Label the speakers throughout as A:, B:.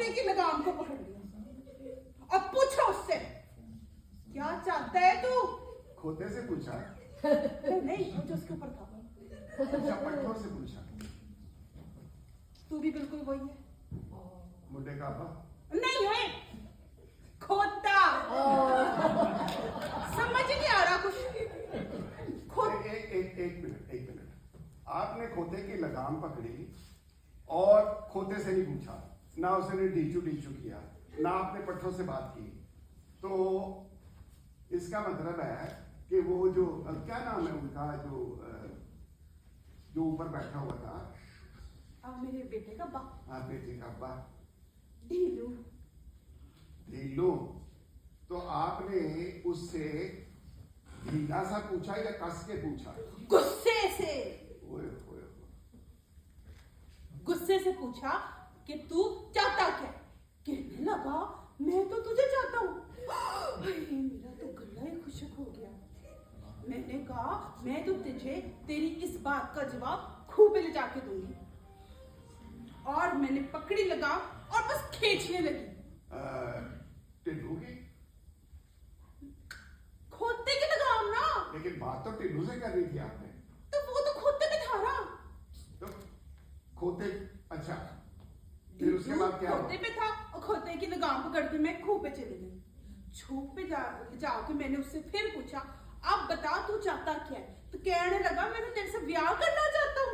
A: खोते की लगाम को पकड़ लिया। अब पूछो उससे, क्या चाहता है तू?
B: खोते से पूछा?
A: नहीं, वो जो उसके ऊपर था।
B: अच्छा, पट्टों से पूछा।
A: तू भी बिल्कुल वही है।
B: मुद्दे का अब्बा?
A: नहीं है, खोता। समझ नहीं आ रहा कुछ।
B: एक मिनट। आपने खोते की लगाम पकड़ी और खोते से नहीं पूछा, ना उसने डीचू किया, ना आपने पट्टों से बात की, तो इसका मतलब है कि वो जो क्या नाम है उनका, जो ऊपर बैठा हुआ था,
A: मेरे बेटे का अब्बा।
B: हाँ, बेटे का अब्बा, ढीलू। तो आपने उससे ढीला सा पूछा या कस के पूछा?
A: गुस्से से।
B: ओए।
A: गुस्से से पूछा कि तू चाहता क्या? कहने लगा मैं तो तुझे चाहता हूँ। मेरा तो गला ही खुशक हो गया। मैंने कहा मैं तो तुझे तेरी इस बात का जवाब खूब ले जाके दूंगी। और मैंने पकड़ी लगाम और बस खींचने लगी।
B: टिल्लू की?
A: खोते की लगाम ना।
B: लेकिन बात तो टिल्लू से कर रही थी आपने।
A: तो वो तो खोते में था ना।
B: तो खोते, अच्छा, फिर उसके बाद क्या हुआ?
A: खोते पे था और खोते की लगाम पकड़ के मैं खूह पे चली गई। छूप पे जाके मैंने उससे फिर पूछा, अब बता तू चाहता क्या है? तो कहने लगा मैं तो तेरे से ब्याह करना चाहता हूँ।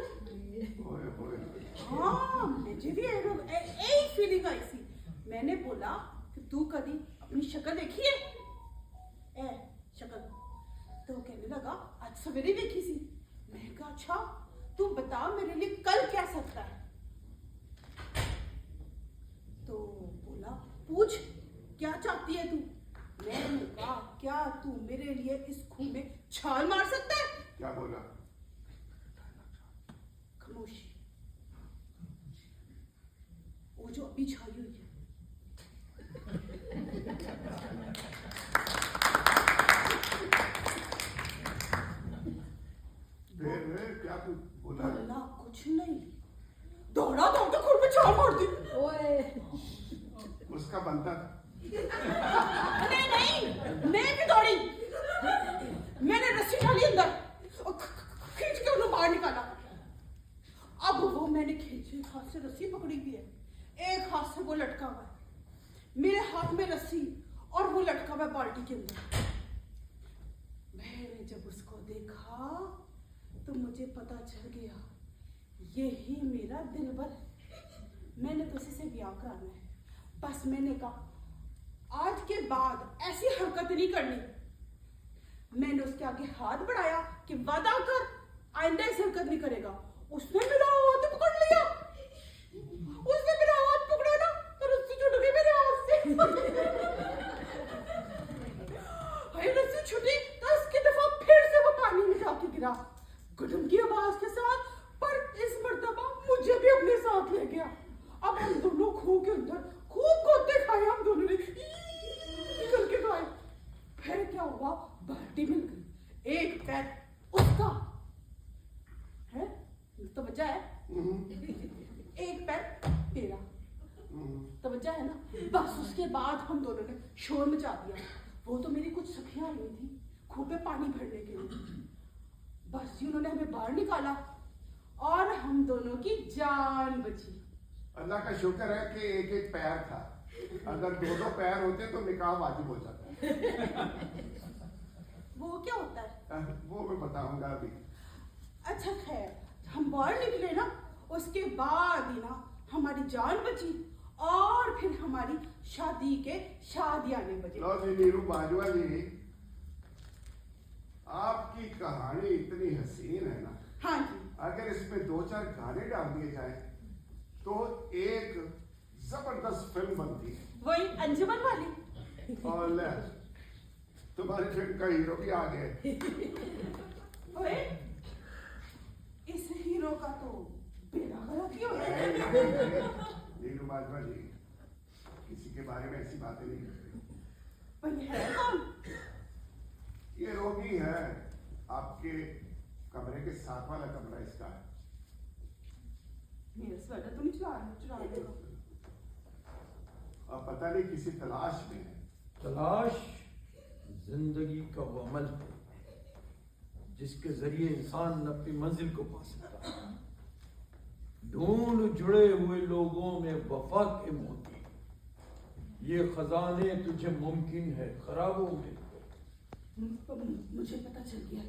A: हाँ, मुझे भी यही फीलिंग आई थी। मैंने बोला कि तू कभी अपनी शक्ल देखी है? शक्ल तो कहने लगा आज सवेरे देखी थी। मैं कहा अच्छा, तू बता मेरे लिए कल क्या सकता है? तो बोला पूछ क्या चाहती है तू? मैंने कहा क्या तू मेरे लिए इस खूह में छाल मार सकता है?
B: क्या बोला?
A: खामोशी। वो जो अभी छाई हुई है।
B: क्या बोला?
A: बोला कुछ नहीं, दौड़ के खूह में छाल मार दी।
C: ओए,
B: उसका बनता था।
A: नहीं, मैं भी दौड़ी। मैंने रस्सी डाली अंदर और खींच के उन्हें बाहर निकाला। अब वो मैंने खींचे हाथ से रस्सी पकड़ी हुई है, एक हाथ से वो लटका हुआ है, मेरे हाथ में रस्सी और वो लटका हुआ है बाल्टी के अंदर। मैंने जब उसको देखा तो मुझे पता चल गया यही मेरा दिलबर है। मैंने तो उसी से ब्याह कराना है। बस मैंने कहा आज के बाद ऐसी हरकत नहीं करनी। मैंने उसके आगे हाथ बढ़ाया कि वादा कर आइंदा ऐसी हरकत नहीं करेगा। उसने मेरा हाथ पकड़ लिया। उसने मेरा हाथ पकड़ा ना तो रस्सी छूट गई मेरे हाथ से। रस्सी छूटी तो उसकी दफा फिर से वो पानी में जाके गिरा गुदम की आवाज के साथ, पर इस मर्तबा मुझे भी अपने साथ ले गया। अब हम दोनों खूह के अंदर खूब खोते खाए, हम दोनों ने करके खाए। फिर क्या हुआ, बाल्टी मिल गई, एक पैर उसका है तो बचा है, एक पैर मेरा तो बचा है ना। बस उसके बाद हम दोनों ने शोर मचा दिया। वो तो मेरी कुछ सखियां आई हुई थी खूह पे पानी भरने के लिए। बस जी उन्होंने हमें बाहर निकाला और हम दोनों की जान बची।
B: अल्लाह का शुक्र है कि एक एक पैर था, अगर दो दो पैर होते तो निकाह वाजिब हो जाता।
A: वो क्या होता है?
B: वो मैं बताऊंगा अभी।
A: अच्छा खैर, हम बाहर निकले ना, उसके बाद ही ना हमारी जान बची और फिर हमारी शादी आने बची।
B: लो जी नीरू बाजवा जी, आपकी कहानी इतनी हसीन है ना।
A: हाँ जी।
B: अगर इसमें दो चार गाने डाल दिए जाए तो एक जबरदस्त फिल्म बनती है।
A: वही अंजुमन वाली।
B: और ले, तुम्हारी फिल्म का हीरो भी आ गए।
A: ओए, इस हीरो का तो बेड़ा गलत ही हो गया।
B: नीरू बाजवा जी किसी के बारे में ऐसी बातें नहीं करते।
A: पर ये है कौन?
B: ये रोगी है, आपके कमरे के साथ वाला कमरा इसका है।
A: मेरा स्वेटर तो नहीं चुरा रहे हो?
B: पता नहीं किसी तलाश में है।
C: तलाश जिंदगी का वो अमल है जिसके जरिए इंसान अपनी मंजिल को पा सकता है। ढूंढ जुड़े हुए लोगों में वफा के मोती, ये खजाने तुझे मुमकिन है खराबों में।
A: मुझे पता चल गया,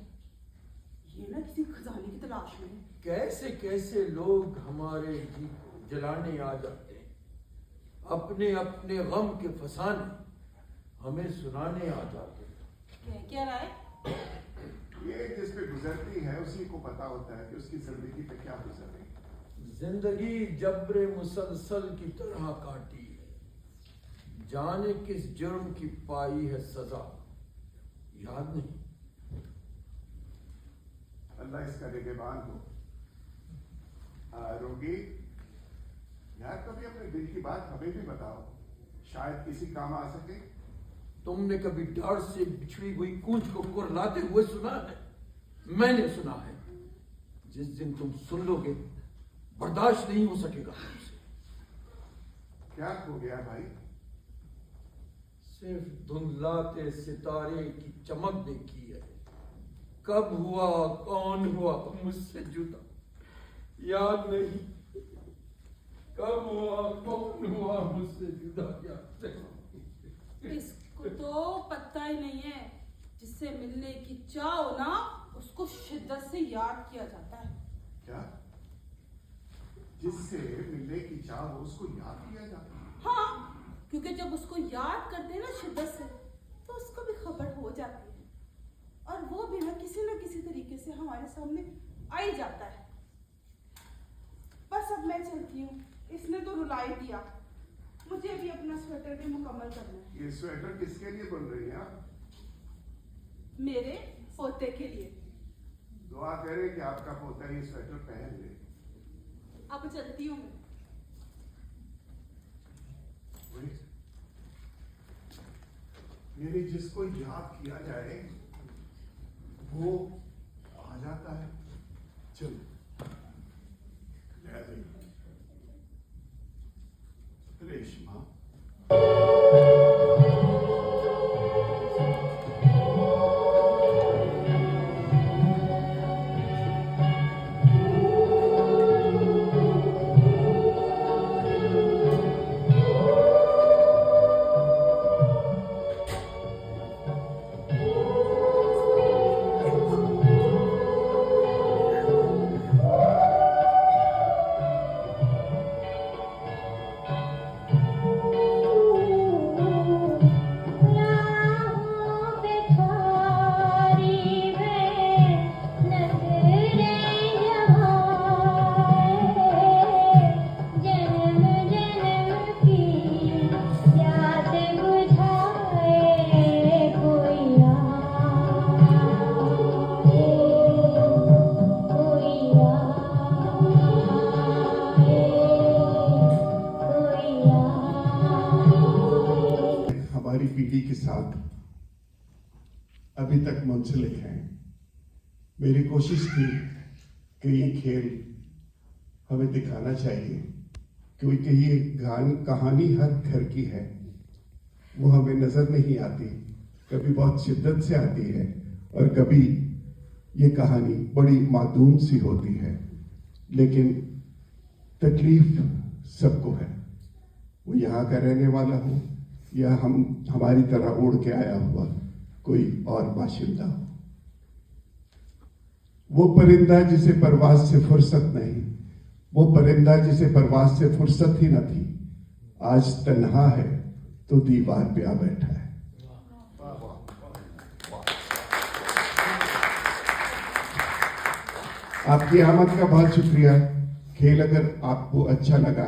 A: ये ना किसी खजाने की तलाश में है।
C: कैसे कैसे लोग हमारे जी को जलाने आ जाते हैं, अपने अपने गम के फसाने हमें सुनाने आ जाते हैं।
A: क्या रहा है?
B: ये जिस पे गुजरती है उसी को पता होता है कि उसकी जिंदगी पे क्या गुजर रही है।
C: जिंदगी जबरे मुसलसल की तरह काटी है, जाने किस जुर्म की पाई है सजा, याद नहीं।
B: अल्लाह इसका निगहबान हो। रोगी यार, कभी अपने दिल की बात हमें भी बताओ, शायद किसी काम आ सके।
C: तुमने कभी डर से बिछड़ी हुई कूंज को कुरलाते हुए सुना है? मैंने सुना है। जिस दिन तुम सुन लोगे बर्दाश्त नहीं हो सकेगा तुमसे।
B: क्या हो गया भाई?
C: सिर्फ धुंधलाते सितारे की चमक देखी है। कब हुआ कौन हुआ मुझसे जुदा याद नहीं। कब हुआ कौन हुआ मुझसे जुदा याद नहीं।
A: इसको तो पता ही नहीं है। जिससे मिलने की चाह हो ना, उसको शिद्दत से याद किया जाता है।
B: क्या? जिससे मिलने की चाह हो उसको याद किया जाता है?
A: हाँ, क्योंकि जब उसको याद करते हैं ना शिद्दत से, तो उसको भी खबर हो जाती है और वो भी ना किसी तरीके से हमारे सामने आ ही जाता है। बस अब मैं चलती हूँ, इसने तो रुला ही दिया। मुझे भी अपना स्वेटर भी मुकम्मल करना है।
B: ये स्वेटर किसके लिए बन रही है आप?
A: मेरे पोते के लिए।
B: दुआ करें कि आपका पोता ये स्वेटर पहन ले।
A: अब चलती हूँ मैं।
B: मेरे जिसको याद किया जाए वो आ जाता है। चल ले भाई। रेशमा हमारी पीढ़ी के साथ अभी तक मुंसलिक हैं। मेरी कोशिश थी कि ये खेल हमें दिखाना चाहिए, क्योंकि ये कहानी हर घर की है। वो हमें नजर नहीं आती, कभी बहुत शिद्दत से आती है और कभी ये कहानी बड़ी मासूम सी होती है, लेकिन तकलीफ सबको है। वो यहाँ का रहने वाला हो या हमारी तरह उड़ के आया हुआ कोई और बाशिंदा हो। वो परिंदा जिसे परवाज से फुर्सत नहीं, वो परिंदा जिसे परवाज से फुर्सत ही न थी, आज तन्हा है तो दीवार पे आ बैठा है। आपकी आमद का बहुत शुक्रिया। खेल अगर आपको अच्छा लगा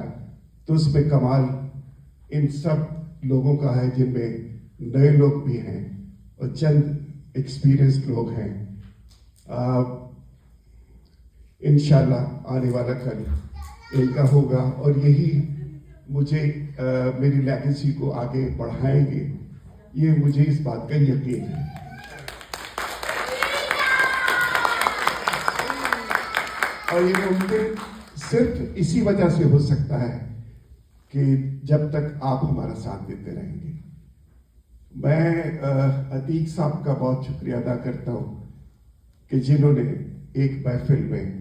B: तो उसमें कमाल इन सब लोगों का है, जिनमें नए लोग भी हैं और चंद एक्सपीरियंस्ड लोग हैं। इंशाल्लाह आने वाला कल इनका होगा और यही मुझे मेरी लेगेसी को आगे बढ़ाएंगे, ये मुझे इस बात का यकीन है। और ये मुमकिन सिर्फ इसी वजह से हो सकता है कि जब तक आप हमारा साथ देते रहेंगे। मैं अतीक साहब का बहुत शुक्रिया अदा करता हूँ कि जिन्होंने एक महफिल में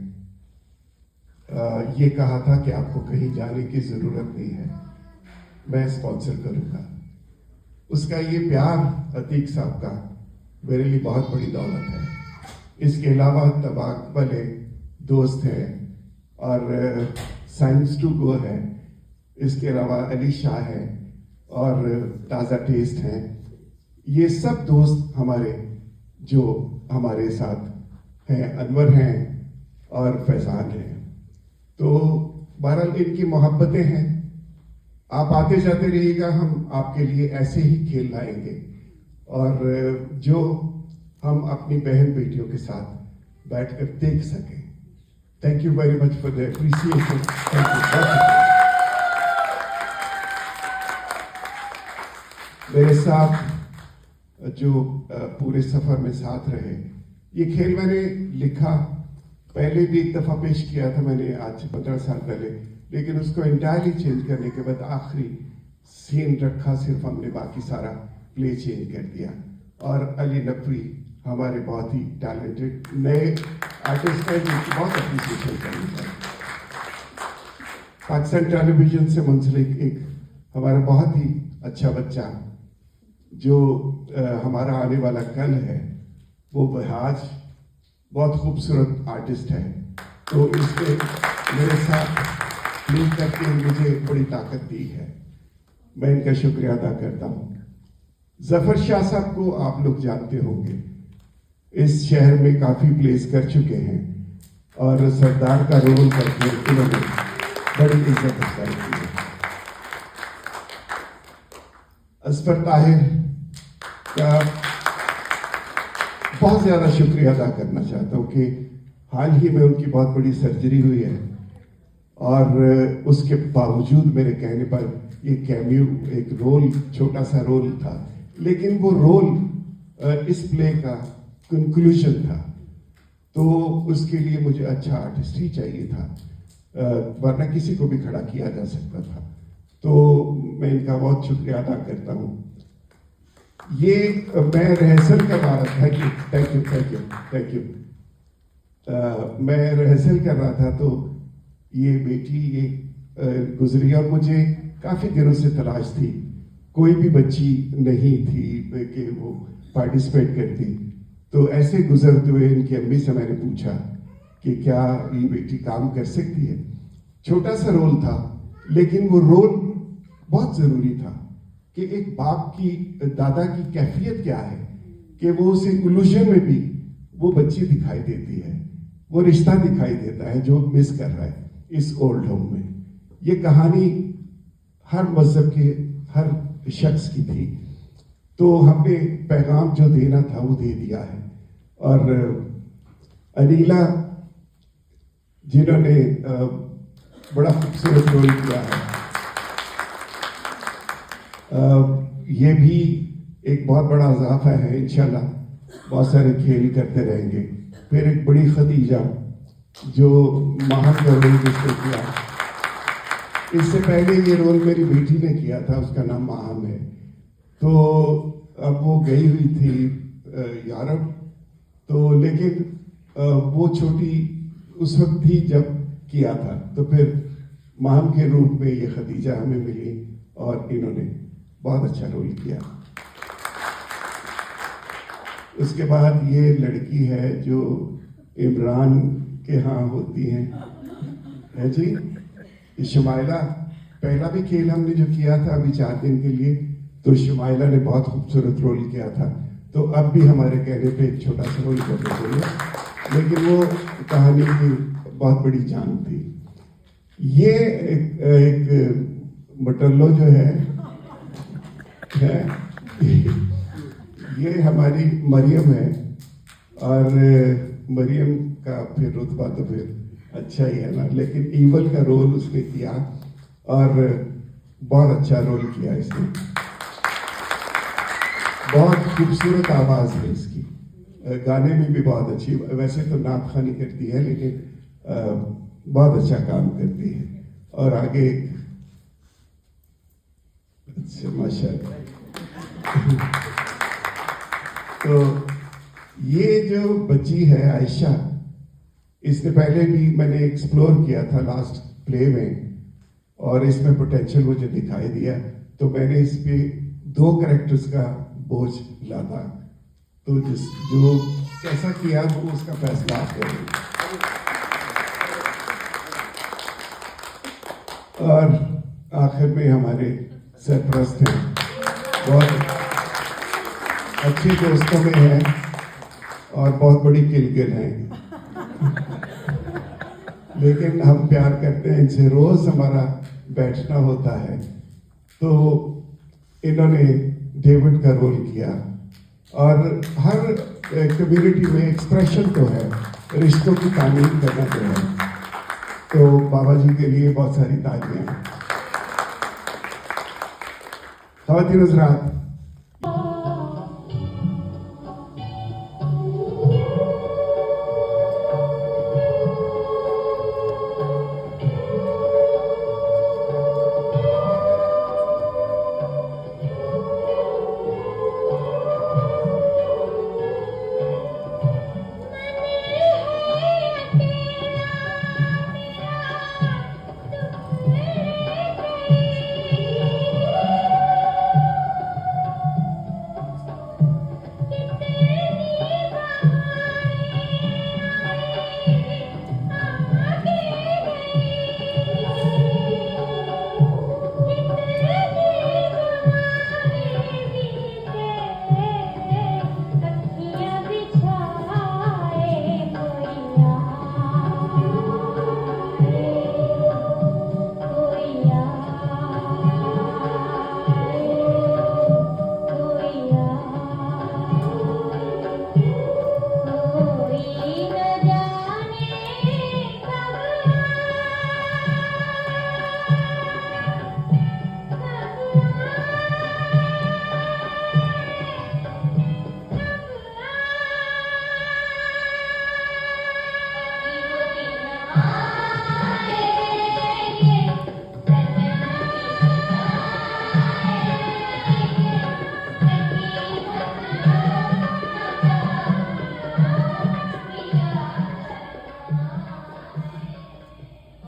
B: ये कहा था कि आपको कहीं जाने की ज़रूरत नहीं है, मैं स्पॉन्सर करूँगा। उसका ये प्यार अतीक साहब का मेरे लिए बहुत बड़ी दौलत है। इसके अलावा तबाक वाले दोस्त हैं और साइंस टू गो है, इसके अलावा अली शाह है और ताज़ा टेस्ट हैं। ये सब दोस्त हमारे जो हमारे साथ हैं, अनवर हैं और फैजान हैं। तो बहरहाल इनकी मोहब्बतें हैं। आप आते जाते रहिएगा, हम आपके लिए ऐसे ही खेल लाएंगे और जो हम अपनी बहन बेटियों के साथ बैठकर देख सकें। Thank you very much for the appreciation. Thank you. मेरे साथ जो पूरे सफर में साथ रहे, ये खेल मैंने लिखा, पहले भी एक दफा पेश किया था मैंने आज 15 साल पहले, लेकिन उसको इंटायरली चेंज करने के बाद आखिरी सीन रखा, सिर्फ हमने बाकी सारा प्ले चेंज कर दिया। और अली नकवी हमारे बहुत ही टैलेंटेड नए आर्टिस्ट हैं जिनकी बहुत अप्रिसिएशन करनी चाहिए। पाकिस्तान टेलीविजन से मुंसलिक एक हमारा बहुत ही अच्छा बच्चा जो हमारा आने वाला कल है, वो बहाज बहुत खूबसूरत आर्टिस्ट है। तो इसने मेरे साथ मिल करके मुझे बड़ी ताकत दी है, मैं इनका शुक्रिया अदा करता हूँ। जफर शाह साहब को आप लोग जानते होंगे, इस शहर में काफ़ी प्लेस कर चुके हैं और सरदार का रोल करके उन्होंने बड़ी इज्जत अफजाई की है। असफर ताहिर का बहुत ज़्यादा शुक्रिया अदा करना चाहता हूँ कि हाल ही में उनकी बहुत बड़ी सर्जरी हुई है और उसके बावजूद मेरे कहने पर ये कैमियो एक रोल, छोटा सा रोल था, लेकिन वो रोल इस प्ले का कंक्लूजन था, तो उसके लिए मुझे अच्छा आर्टिस्ट ही चाहिए था, वरना किसी को भी खड़ा किया जा सकता था। तो मैं इनका बहुत शुक्रिया अदा करता हूँ। ये मैं रिहर्सल कर रहा था कि थैंक यू मैं रिहर्सल कर रहा था तो ये बेटी ये गुजरी और मुझे काफ़ी दिनों से तलाश थी, कोई भी बच्ची नहीं थी कि वो पार्टिसिपेट करती। तो ऐसे गुजरते हुए इनकी अम्मी से मैंने पूछा कि क्या ये बेटी काम कर सकती है। छोटा सा रोल था, लेकिन वो रोल बहुत ज़रूरी था कि एक बाप की, दादा की कैफियत क्या है कि वो उस इल्यूजन में भी वो बच्ची दिखाई देती है, वो रिश्ता दिखाई देता है जो मिस कर रहा है इस ओल्ड होम में। ये कहानी हर मजहब के हर शख्स की थी, तो हमने पैगाम जो देना था वो दे दिया है। और अनीला जिन्होंने बड़ा खूबसूरत रोल किया है, ये भी एक बहुत बड़ा इजाफा है। इंशाल्लाह बहुत सारे खेल करते रहेंगे। फिर एक बड़ी खदीजा जो महान का रोल जिसने किया, इससे पहले ये रोल मेरी बेटी ने किया था, उसका नाम माहम है। तो अब वो गई हुई थी यूरोप, तो लेकिन वो छोटी उस वक्त थी जब किया था, तो फिर माहम के रूप में ये खदीजा हमें मिली और इन्होंने बहुत अच्छा रोल किया। उसके बाद ये लड़की है जो इमरान के यहाँ होती है जी, शुमाइला। पहला भी खेल हमने जो किया था अभी 4 दिन के लिए, तो शुमाइला ने बहुत खूबसूरत रोल किया था। तो अब भी हमारे कहने पे एक छोटा सा रोल करना चाहिए, लेकिन वो कहानी की बहुत बड़ी जान थी। ये एक मटल्लो जो है ये हमारी मरियम है, और मरियम का फिर रुतबा तो फिर अच्छा ही है ना, लेकिन ईवल का रोल उसने किया और बहुत अच्छा रोल किया इसने। बहुत खूबसूरत आवाज़ है इसकी, गाने में भी बहुत अच्छी, वैसे तो नात खानी करती है लेकिन बहुत अच्छा काम करती है। और आगे अच्छा माशाल्लाह। तो ये जो बच्ची है आयशा, इससे पहले भी मैंने एक्सप्लोर किया था लास्ट प्ले में, और इसमें पोटेंशियल मुझे दिखाई दिया, तो मैंने इस पे 2 कैरेक्टर्स का बोझ लादा। तो जो कैसा किया वो उसका फैसला आप करेंगे। और आखिर में हमारे सरपरस्त हैं, बहुत अच्छे दोस्तों में हैं और बहुत बड़ी किलगिल हैं, लेकिन हम प्यार करते हैं इनसे, रोज हमारा बैठना होता है। तो इन्होंने डेविड का रोल किया, और हर कम्युनिटी में एक्सप्रेशन तो है, रिश्तों की तामीर करना तो है। तो बाबा जी के लिए बहुत सारी तालियां। ख़वातीन हज़रात,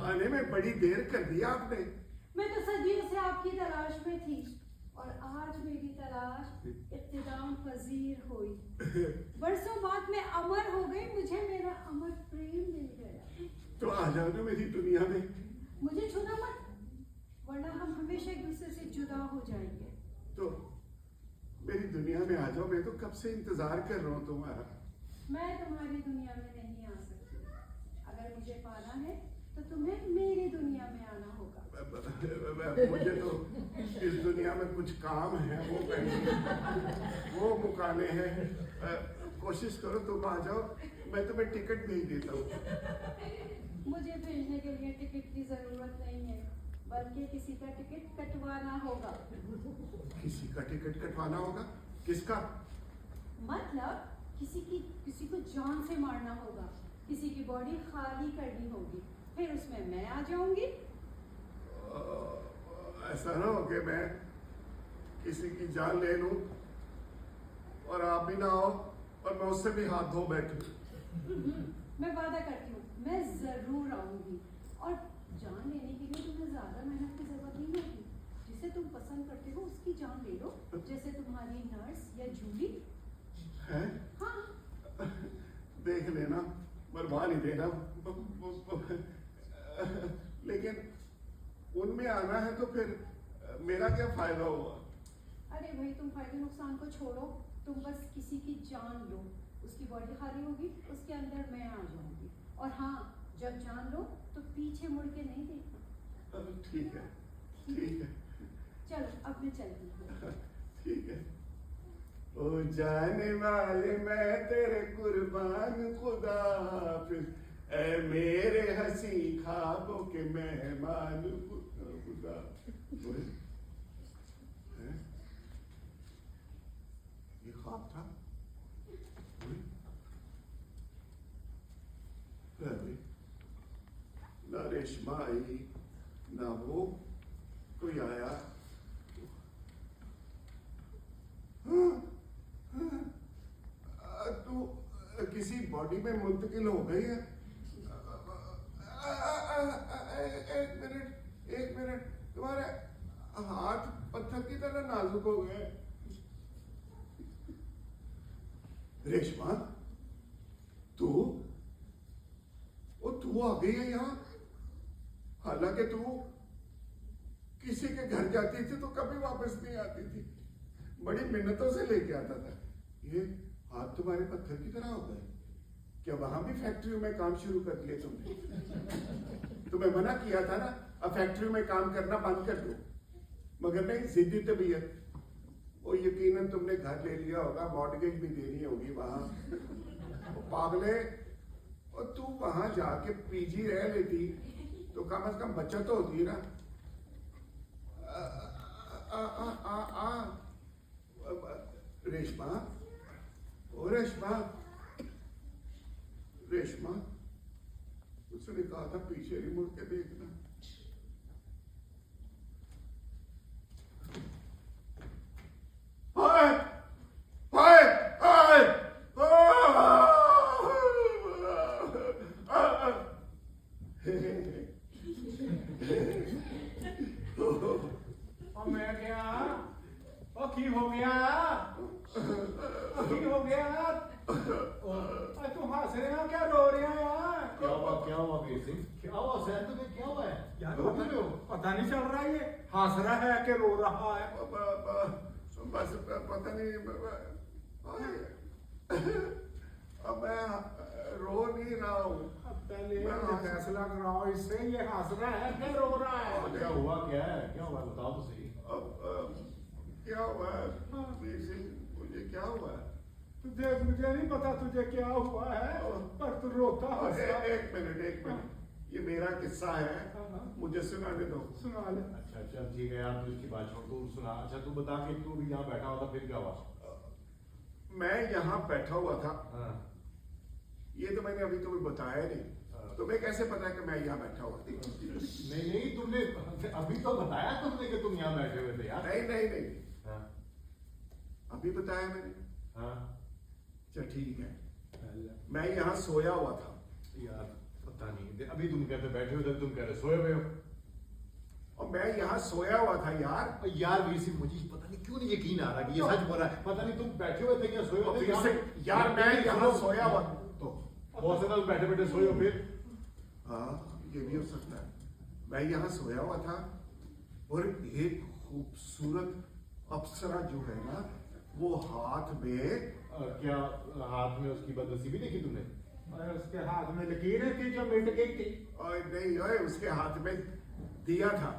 B: आने में बड़ी देर कर दी आपने।
D: मैं तो सदियों से आपकी तलाश में थी, और आज मेरी तलाश इत्तिदाम पजीर हुई। बरसों बाद मैं अमर हो गई, मुझे मेरा अमर प्रेम मिल गया।
B: तो आ जाओ ना मेरी दुनिया में।
D: मुझे छूना मत, वरना हम हमेशा एक दूसरे से जुदा हो जाएंगे।
B: तो मेरी दुनिया में आ जाओ, मैं तो कब से इंतजार कर रहा हूँ तुम्हारा।
D: मैं तुम्हारी दुनिया में नहीं आ सकती। अगर मुझे पाना है तो तुम्हें मेरी दुनिया में आना होगा।
B: मुझे तो इस दुनिया में कुछ काम है, वो मुकाने हैं। कोशिश करो तुम आ जाओ, मैं तुम्हें टिकट भेज देता हूँ।
D: मुझे भेजने के लिए टिकट की जरूरत नहीं है, बल्कि किसी का टिकट कटवाना होगा।
B: किसी का टिकट कटवाना होगा? किसका?
D: मतलब किसी को जान से मारना होगा, किसी की बॉडी खाली करनी होगी, फिर उसमें मैं आ जाऊंगी।
B: ऐसा ना हो कि मैं किसी की जान ले लूं और आप भी ना आओ और मैं उससे भी हाथ धो बैठूं।
D: मैं वादा करती हूँ, मैं जरूर आऊंगी, और जान लेने के लिए तुम्हें ज्यादा मेहनत की जरूरत नहीं होगी। जिसे तुम पसंद करते हो उसकी जान ले लो, जैसे तुम्हारी नर्स या जूली
B: है।
D: हाँ,
B: देख लेना, मरवा नहीं देना। लेकिन उनमें आना है तो फिर मेरा क्या फायदा हुआ?
D: अरे भाई, तुम फायदे नुकसान को छोड़ो, तुम बस किसी की जान लो, उसकी बॉडी खाली होगी, उसके अंदर मैं आ जाऊंगी। और हाँ, जब जान लो तो पीछे मुड़ के नहीं देखना।
B: ठीक है, ठीक है।
D: चलो अब मैं चलती हूँ।
B: ठीक है। ओ जाने वाले मैं तेरे कुर्बान, खुदा हाफिज, ऐ मेरे हंसी ख्वाबों के मेहमान, खुदा। ये ख्वाब था? ना रेशमा आई, ना वो कोई आया। किसी बॉडी में मुंतकिल हो गई है। एक मिनट, तुम्हारे हाथ पत्थर की तरह नाजुक हो गए। रेशमा, तू आ गई है यहाँ। हालांकि तू किसी के घर जाती थी तो कभी वापस नहीं आती थी, बड़ी मिन्नतों से लेके आता था। ये हाथ तुम्हारे पत्थर की तरह हो गए। क्या वहां भी फैक्ट्री में काम शुरू कर दिया तुमने? तुम्हें मना किया था ना, अब फैक्ट्री में काम करना बंद कर दो, मगर नहीं, जिद्दी तबीयत। वो यकीनन तुमने घर ले लिया होगा, मॉर्गेज भी देनी होगी वहां। पागले, और तू वहां जाके पीजी रह लेती तो कम से कम बचत तो होती ना। रेशमा, ओ रेशमा, रेशमा, उसने कहा था पीछे नहीं मुड़ के देखना। हाय हाय हाय,
E: और मैं क्या, और की हो गया, की हो गया, तुम हंस रहे हो क्या, रो रहे हो यार?
F: क्या हुआ वीर सिंह? क्या हुआ सैन, तुम्हें क्या हुआ है?
E: यार
F: रो क्यों रहे हो?
E: पता नहीं चल रहा है, ये हंस रहा है कि रो रहा है।
B: बस पता नहीं, अब मैं रो नहीं रहा हूँ।
E: पहले फैसला कराओ इससे, ये हंस रहा है कि रो रहा है?
F: क्या हुआ, क्या है, क्या हुआ बताओ तो सही।
B: क्या हुआ वीर सिंह, मुझे क्या हुआ है?
E: मुझे नहीं पता तुझे क्या हुआ है, पर तू रोता हंसता।
B: एक मिनट, ये मेरा किस्सा है, मुझे सुनाने दो।
E: सुना ले।
F: अच्छा ठीक है यार, तू इसकी बात छोड़, तू सुना। अच्छा तू बता कि तू भी यहाँ बैठा हुआ था, फिर क्या हुआ?
B: मैं यहाँ बैठा हुआ था,
F: हाँ।
B: ये तो मैंने अभी तुम्हें बताया नहीं। तुम्हें कैसे पता है कि मैं यहाँ बैठा हुआ था?
F: नहीं, तुमने अभी तो बताया तुमने कि तुम यहाँ बैठे हुए थे यार।
B: नहीं,
F: हाँ।
B: अभी बताया मैंने।
F: हाँ।
B: अच्छा ठीक है, मैं यहाँ सोया हुआ था।
F: यार पता नहीं, अभी तुम कहते बैठे हुए थे, तुम कह रहे सोए हुए हो।
B: और मैं यहाँ सोया हुआ था यार।
F: यार वीर सिंह, मुझे पता नहीं क्यों नहीं यकीन आ रहा कि ये सच बोल रहा है। पता नहीं तुम बैठे हुए थे या सोए हुए थे।
B: यार मैं यहाँ सोया हुआ
F: तो हो सकता है बैठे बैठे सोए हो फिर।
B: हाँ, ये भी हो सकता है। मैं यहाँ सोया हुआ था और एक खूबसूरत अप्सरा जो है ना, वो हाथ में
F: क्या हाथ में उसकी बदनसीबी देखी तुमने?
E: और उसके हाथ में लकीरें थी जो मिट गई थी।
B: और नहीं ओए, उसके हाथ में दिया था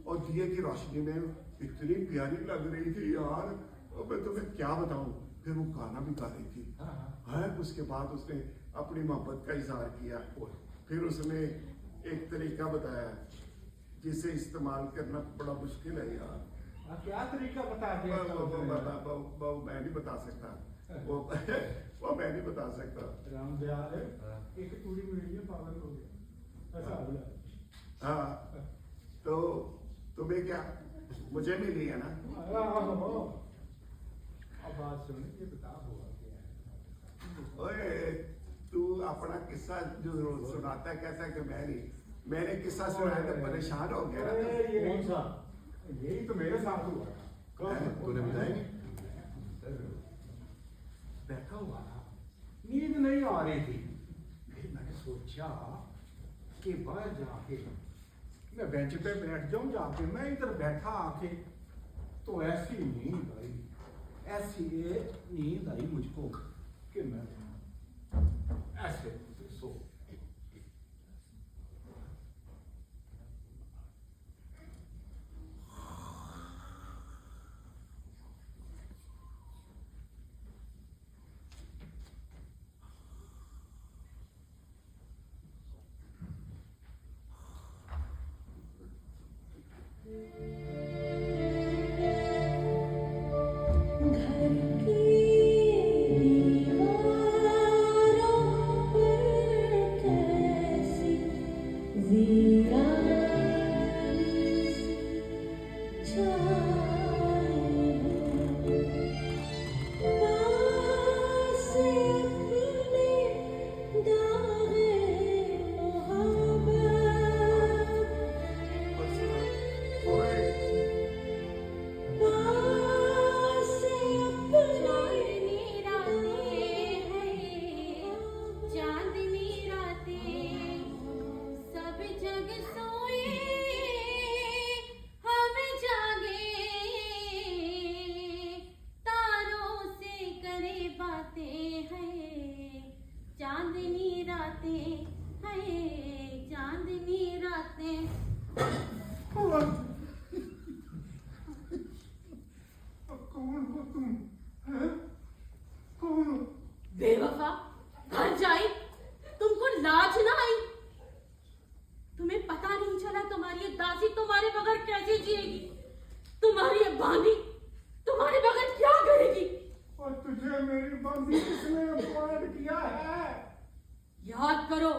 B: और दिए की रोशनी में इतनी प्यारी लग रही थी यार, और मैं तुम्हें क्या बताऊं। फिर वो गाना भी गा रही थी। है उसके बाद उसने अपनी मोहब्बत का इजहार किया। फिर उसने एक तरीका बताया जिसे इस्तेमाल करना बड़ा मुश्किल है यार।
E: क्या तरीका बता दिया?
B: वो मैं नहीं बता सकता, वो मैं नहीं बता सकता।
E: राम दयाल एक पूरी मीडिया पागल हो गया, ऐसा हो गया।
B: हाँ, तो तुम्हें क्या, मुझे मिली है ना?
E: अब बात सुन, ये बता हुआ क्या है?
B: ओए, तू अपना किस्सा जो सुनाता है कहता है कि मैंने किस्सा सुनाया तो परेशान हो गया ना।
F: कौन सा?
E: यही तो मेरे साथ हुआ था।
F: कब तूने बताया नहीं?
E: बैठा हुआ था, नींद नहीं आ रही थी। फिर मैंने सोचा कि बाहर जाके मैं बेंच पे बैठ जाऊं जाके। मैं इधर बैठा आके तो ऐसी नींद आई मुझको कि मैं ऐसे सो।
G: घर की दीवारों पर
A: बांदी तुम्हारे बगैर क्या करेगी?
E: और तुझे मेरी बांदी किसने अपॉइंट किया है?
A: याद करो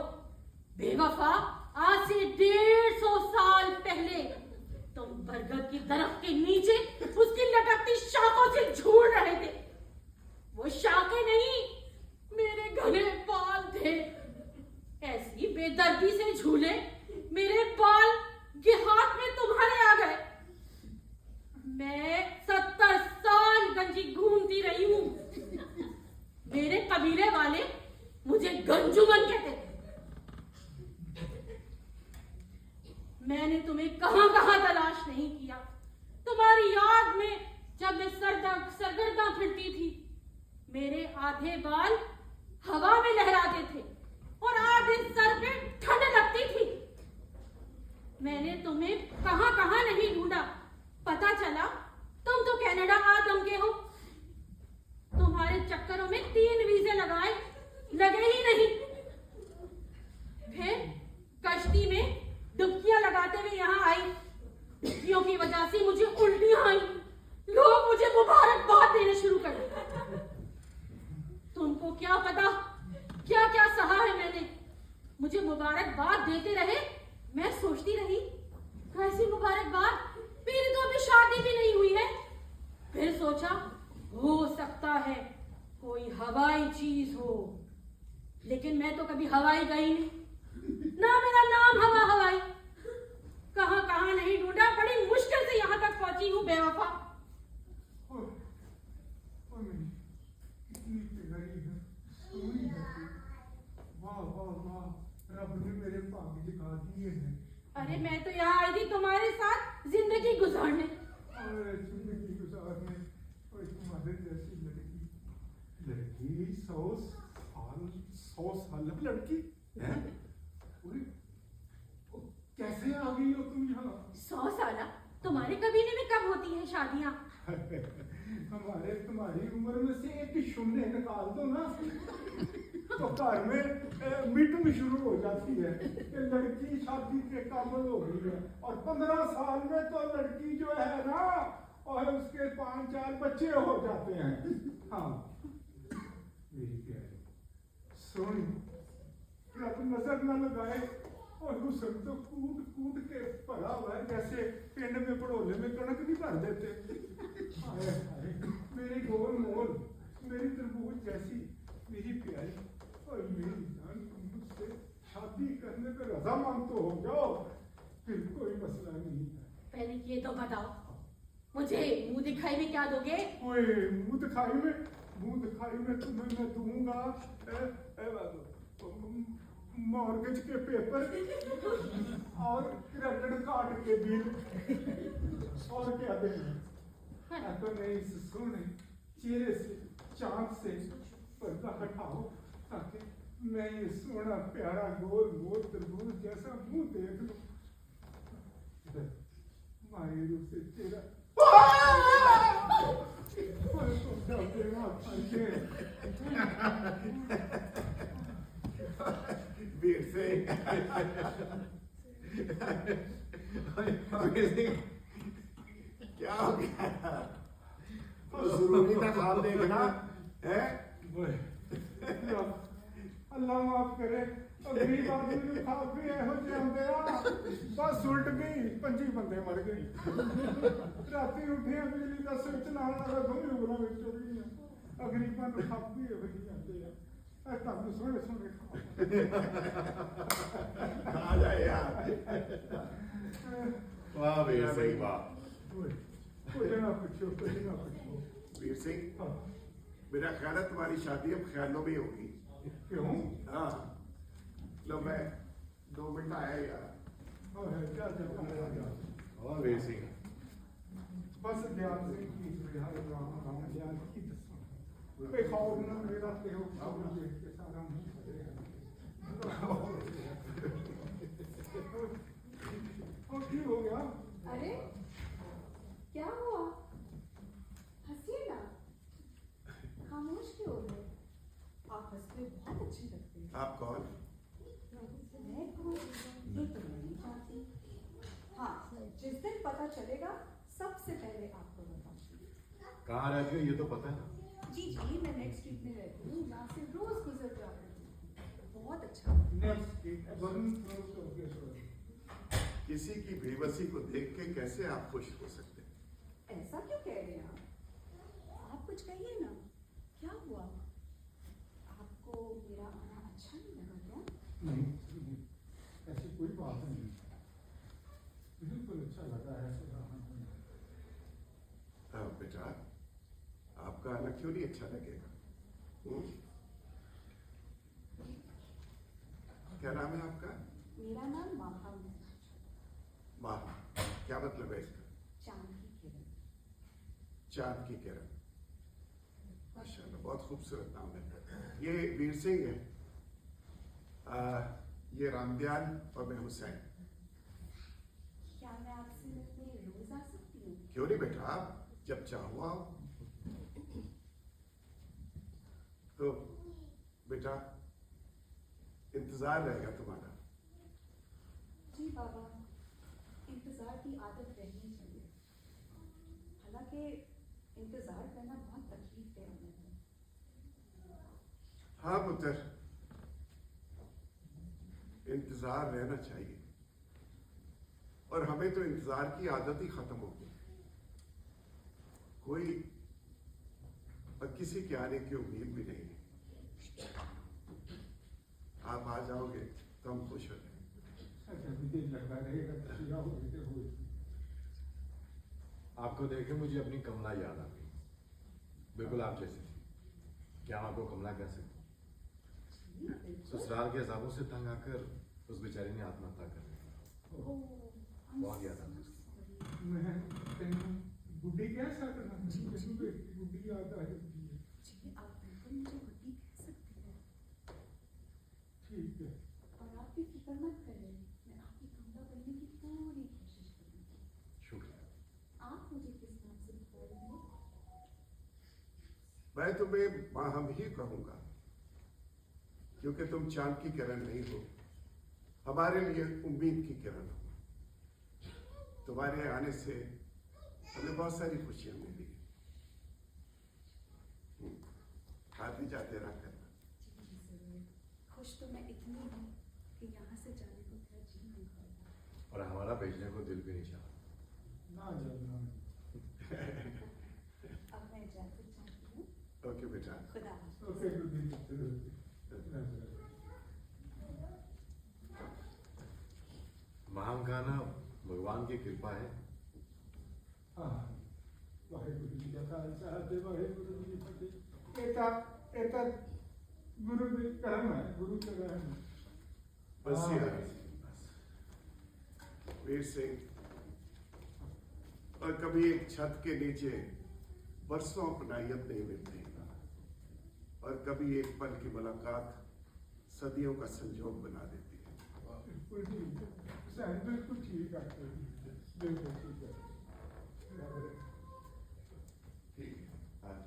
A: बेवफा, आज से 150 साल पहले तुम बरगद की दरख्त के नीचे उसकी लटकती शाखों से झूल रहे थे। वो शाखें नहीं, मेरे घने बाल थे। ऐसी बेदर्दी से झूले मेरे बाल के हाथ में तुम्हारे आ गए। मैं 70 साल गंजी घूमती रही हूं। मेरे कबीले वाले मुझे गंजुमन कहते थे। मैंने तुम्हें कहां कहां तलाश नहीं किया। तुम्हारी याद में जब मैं सरगर्दा फिरती थी, मेरे आधे बाल हवा में लहराते थे और आधे सर पे ठंड लगती थी। मैंने तुम्हें कहां कहां नहीं ढूंढा। पता चला तुम तो कनाडा आ दमके हो। तुम्हारे चक्करों में 3 वीजे लगे ही नहीं। फिर कश्ती में डुबकियां लगाते हुए यहाँ आई। डुबकियों की वजह से मुझे उल्टियां आई। लोग मुझे मुबारकबाद देने शुरू कर दिए। तुमको क्या पता क्या क्या सहा है मैंने। मुझे मुबारकबाद देते रहे। मैं सोचती रही कैसी मुबारकबाद, मेरी तो अभी शादी भी नहीं हुई है। फिर सोचा हो सकता है कोई हवाई चीज हो, लेकिन मैं तो कभी हवाई गई नहीं, ना मेरा नाम हवाई। कहां कहां नहीं ढूंढा, बड़ी मुश्किल से यहां तक पहुंची हूं बेवफा।
E: और मेरी कितनी प्यारी है, सोनी है तू। वाह वाह वाह, रब ने मेरे भाग्य जगा दिए हैं।
A: अरे मैं तो यहाँ आई थी तुम्हारे साथ जिंदगी गुजारने।
E: और जिंदगी गुजारने, और तुम्हारे जैसी लड़की 100 साल लड़की है। कैसे आ गई हो तुम यहाँ?
A: 100 साल? तुम्हारे कबीले में कब होती है शादियां?
E: तुम्हारी उम्र में से एक शून्य निकाल दो ना, तो घर में मीटिंग शुरू हो जाती है कि लड़की शादी के काबिल हो गई है। और 15 साल में तो लड़की जो है ना, और उसके 5-4 बच्चे हो जाते हैं। हाँ मेरी प्यारी सोनी, रब नजर न लगाए। और हुसन तो कूट कूट के भरा हुआ है, जैसे पिंड में पड़ोले में कणक नहीं भर देते। हाय हाय, मेरी गोल मोल, मेरी तरबूज जैसी मेरी प्यारी, और मेरी जान, तुम मुझसे शादी करने पे रजामंद तो हो जाओ, फिर कोई मसला नहीं है।
A: पहले ये तो बताओ, मुझे मुंह दिखाई में क्या दोगे?
E: ओए मुंह दिखाई में तुम्हें मैं दूंगा मॉर्गेज के पेपर और क्रेडिट कार्ड के बिल, और क्या देना। तो नहीं, सोने चेहरे से, चांद से पर्दा हटाओ, ताकि मैं ये सोना प्यारा गोल मोल तरबूज जैसा मुंह देख लूं। मायूर से चेहरा
B: वीर सिंह, वीर सिंह, क्या हो गया? तो जरूरी था खाब देखना है।
E: अल्लाह माफ करे, गरीब आदमी ने खाब भी एहो जे आंदे आ, बस उल्ट गई, 25 बंदे मर गए। राती उठे बिजली का स्विच लाने लगा, दोनों उंगलों में चुभ गई। गरीबां ਨੂੰ ਖਾਬ ਵੀ ਇਹੋ ਜਿਹੇ ਆਉਂਦੇ ਆ। ਇਹ ਤੁਹਾਨੂੰ ਸੋਹਣੇ ਸੋਹਣੇ
B: आ जा यार। वाह वीर सिंह वाह।
E: कुछ ना पूछो, कुछ ना पूछो।
B: वीर सिंह, मेरा ख्याल है तुम्हारी शादी अब ख्यालों में होगी।
E: क्यों?
B: हाँ, लो मैं 2 मिनट आया यार।
E: क्या जब
B: और वीर सिंह,
E: बस ध्यान से की बिहार राम ध्यान की दसो पे खौफ न मेरा ते हो सब देख के सारा मुंह और की हो गया?
D: अरे क्या हुआ? हंसिए ना, खामोश क्यों हो गए?
A: आप हंसते बहुत अच्छे लगते हैं।
B: आप कौन?
D: मैं कौन? ये तो मैं नहीं चाहती। हाँ, जिस दिन पता चलेगा सबसे पहले आपको
F: कहाँ रहती हो ये तो पता है।
D: जी जी, मैं नेक्स्ट स्ट्रीट में रहती हूँ, यहाँ से रोज गुजर जाती हूँ। बहुत अच्छा।
B: किसी की बेबसी को देख के कैसे आप खुश हो सकते हैं?
D: ऐसा क्यों कह रहे हैं आप कुछ कहिए ना, क्या हुआ? आपको मेरा आना अच्छा नहीं लगा क्या?
E: नहीं, ऐसी कोई बात नहीं, बिल्कुल अच्छा लगा है।
B: बेटा, आपका आना क्यों नहीं अच्छा लगेगा? क्या नाम है आपका?
D: मेरा नाम माहा है।
B: माहा, क्या मतलब है इसका?
D: चांद की किरण।
B: चांद की किरण, माशाल्लाह, बहुत खूबसूरत नाम है। ये वीर सिंह है, ये रामदयाल और मैं हुसैन।
D: क्या मैं आपसे मिलने रोज आ सकती हूँ?
B: क्यों नहीं बेटा, आप जब चाहो आओ। तो बेटा, इंतजार रहेगा तुम्हारा।
D: जी बाबा, इंतजार की आदत रहनी चाहिए। हालांकि इंतजार करना बहुत तकलीफ दे है।
B: हाँ पुत्र, इंतजार रहना चाहिए, और हमें तो इंतजार की आदत ही खत्म हो गई। कोई और किसी के आने की उम्मीद भी नहीं है। आप आ जाओगे तो हम खुश हो जाएंगे।
F: आपको देखे मुझे अपनी कमला याद आ गई, बिल्कुल आप जैसी थी। क्या आपको कमला कह सकते? ससुराल के अजाबों से तंग आकर उस बेचारी ने आत्महत्या कर ली। बहुत याद आती उसकी।
E: मैं तेनू बुढ़ी कह सकता, बुढ़ी याद आ जाती है।
D: जी, आप बिल्कुल मुझे बुद्धि कह सकते हैं।
E: ठीक है,
D: और आप भी फिक्र मत करें, मैं आपकी कमला बनने की पूरी कोशिश करूंगी।
F: शुक्रिया।
D: आप मुझे किस नाम से पुकारेंगे?
B: मैं तुम्हें माहम ही कहूंगा, क्योंकि तुम चांद की किरण नहीं हो, हमारे लिए उम्मीद की किरण हो। तुम्हारे आने से हमें बहुत सारी खुशियां मिली। आते जाते रहा करना।
D: जी जरूर। खुश तो मैं इतनी हूँ कि यहाँ से जाने को मेरा जी नहीं करता।
F: और हमारा भेजने को दिल भी नहीं चाहता।
E: ना जाना।
D: अब मैं इजाजत चाहती हूँ।
B: ओके बेटा।
D: खुदा हाफिज।
E: Okay good.
F: महाम का ना भगवान की कृपा है।
E: हाँ, वाहेगुरु जी का खालसा ते वाहेगुरु जी की फतेह। एता गुरु भी करम है, गुरु का रहम है।
B: बस ये है, बस। वीर सिंह, और कभी एक छत के नीचे बरसों अपनायत नहीं मिलती, और कभी एक पल की मुलाकात सदियों का संजोग बना देती है।
E: बिल्कुल ठीक है, सैन बिल्कुल ठीक है, बिल्कुल ठीक है।
B: ठीक है, आज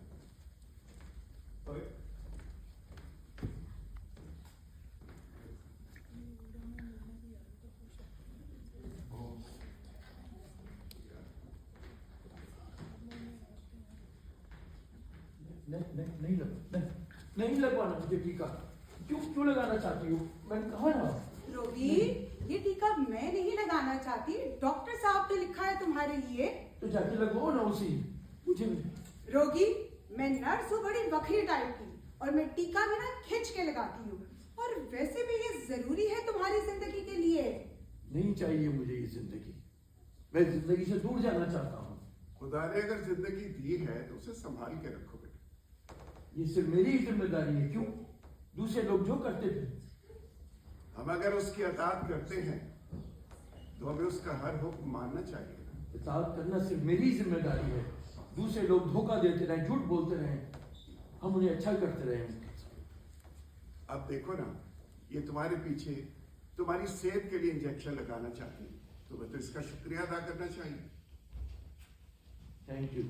C: नहीं लगवाना मुझे टीका। क्यों लगाना चाहती हो? मैंने कहा ना।
A: रोगी, ये टीका मैं नहीं लगाना चाहती, डॉक्टर साहब ने लिखा है तुम्हारे लिए।
C: तो जाके लगवाओ ना उसी। मुझे
A: रोगी, मैं नर्स हूँ बड़ी बखरी टाइप की, और मैं टीका भी ना खिंच के लगाती हूँ, और वैसे भी ये जरूरी है तुम्हारी जिंदगी के लिए।
C: नहीं चाहिए मुझे ये जिंदगी। मैं जिंदगी से दूर जाना चाहता हूँ।
B: खुदा ने अगर जिंदगी दी है तो उसे संभाल के रखो बेटा।
C: ये सिर्फ मेरी ही जिम्मेदारी है। क्यों? दूसरे लोग जो करते थे।
B: हम अगर उसकी अताअत करते हैं तो हमें उसका हर हुक्म मानना चाहिए।
C: इताअत करना सिर्फ मेरी ही जिम्मेदारी है। दूसरे लोग धोखा देते रहे, झूठ बोलते रहे, हम उन्हें अच्छा करते रहे।
B: अब देखो ना, ये तुम्हारे पीछे तुम्हारी सेहत के लिए इंजेक्शन लगाना चाहती है, तुम्हें तो इसका शुक्रिया अदा करना चाहिए।
C: Thank you.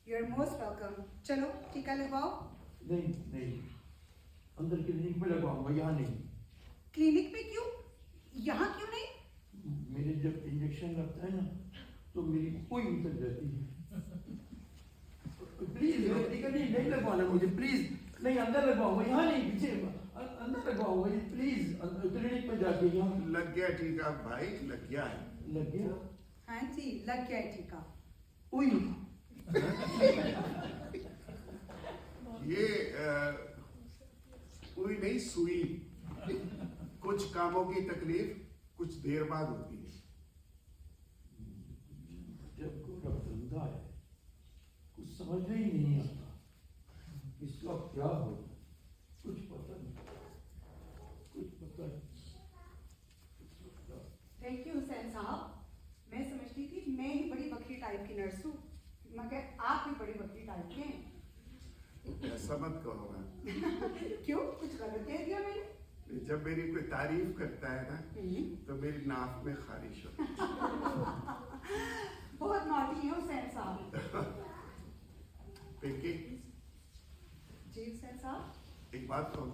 A: You are most welcome. चलो टीका लगवाओ।
C: नहीं, अंदर क्लिनिक में लगवाऊंगा, यहाँ नहीं।
A: क्लिनिक में क्यों? यहाँ क्यों नहीं?
C: मेरे जब इंजेक्शन लगता है ना तो मेरी कोई निकल जाती है। नहीं नहीं लगवाना मुझे प्लीज, नहीं अंदर लगवाऊंगा, यहाँ नहीं पीछे अंदर लगवाऊंगा जी प्लीज, क्लिनिक में जाके यहाँ।
B: लग गया टीका भाई, लग गया है।
C: लग गया?
A: हाँ जी, लग गया है टीका।
C: उई,
B: ये कोई नहीं, सुई। कुछ कामों की तकलीफ कुछ देर बाद होती है।
C: जब को धंधा है कुछ समझ में ही नहीं आता, इसका क्या हो, कुछ पता नहीं, कुछ पता नहीं।
A: थैंक यू हुसैन साहब। मैं समझती थी मैं ही बड़ी बकरी टाइप की नर्स हूँ, मगर आप भी बड़ी बकरी टाइप के हैं।
B: ऐसा मत कहो ना।
A: क्यों, कुछ गलत कह दिया मैंने?
B: जब मेरी कोई तारीफ करता है ना तो मेरी नाक में खारिश होती है।
A: बहुत नॉटी है हुसैन साहब।
B: पिंकी,
A: जी हुसैन साहब।
B: एक बात कहूँ,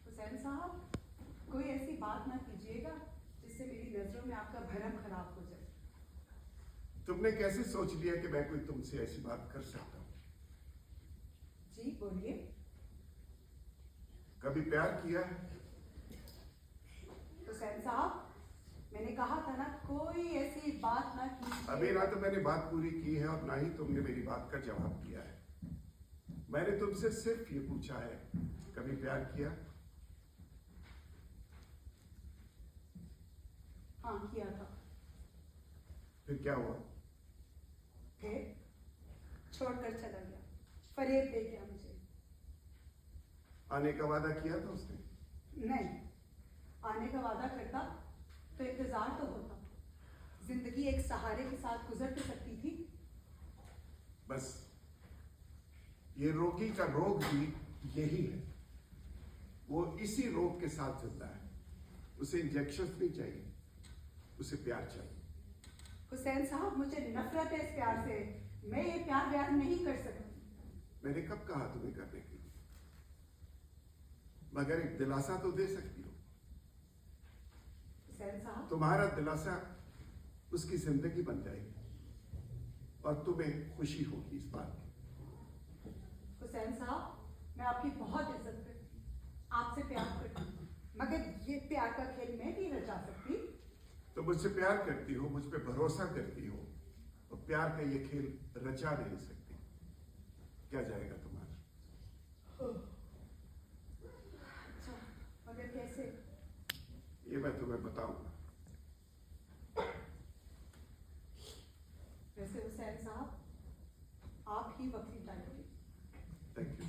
A: हुसैन साहब, कोई ऐसी बात ना कीजिएगा जिससे मेरी नजरों में आपका भरम खराब हो जाए।
B: तुमने कैसे सोच लिया कि मैं कोई तुमसे ऐसी बात कर सकता हूँ?
A: जी बोलिए।
B: कभी प्यार किया है?
A: हुसैन साहब, मैंने कहा था ना कोई ऐसी बात ना कीजिए।
B: अभी ना तो मैंने बात पूरी की है और ना ही तुमने मेरी बात का जवाब दिया है। मैंने तुमसे सिर्फ ये पूछा है, कभी प्यार किया?
A: हाँ किया था।
B: फिर क्या हुआ?
A: फिर छोड़कर चला गया, फरेब दे गया मुझे।
B: आने का वादा किया था उसने?
A: नहीं, आने का वादा करता तो इंतजार तो होता, जिंदगी एक सहारे के साथ गुजर तो सकती थी।
B: बस ये रोगी का रोग भी यही है, वो इसी रोग के साथ चलता है। उसे इंजेक्शन नहीं चाहिए, उसे प्यार चाहिए।
A: हुसैन साहब, मुझे नफरत है इस प्यार से। मैं ये प्यार व्यार नहीं कर सकती।
B: मैंने कब कहा तुम्हें करने के लिए? मगर एक दिलासा तो दे सकती हो।
A: हुसैन साहब,
B: तुम्हारा दिलासा उसकी जिंदगी बन जाएगी और तुम्हें खुशी होगी इस बात की।
A: हुसैन साहब, मैं आपकी बहुत इज्जत करती हूँ, आपसे प्यार करती हूँ, मगर ये प्यार का खेल मैं नहीं रचा सकती।
B: तो मुझसे प्यार करती हो, मुझ पे भरोसा करती हो, और प्यार का ये खेल रचा नहीं सकती। क्या जाएगा तुम्हारा?
A: अच्छा, मगर कैसे?
B: ये मैं तुम्हें बताऊंगा।
A: वैसे हुसैन साहब, आप ही बकरी टाइप के।
B: Thank you.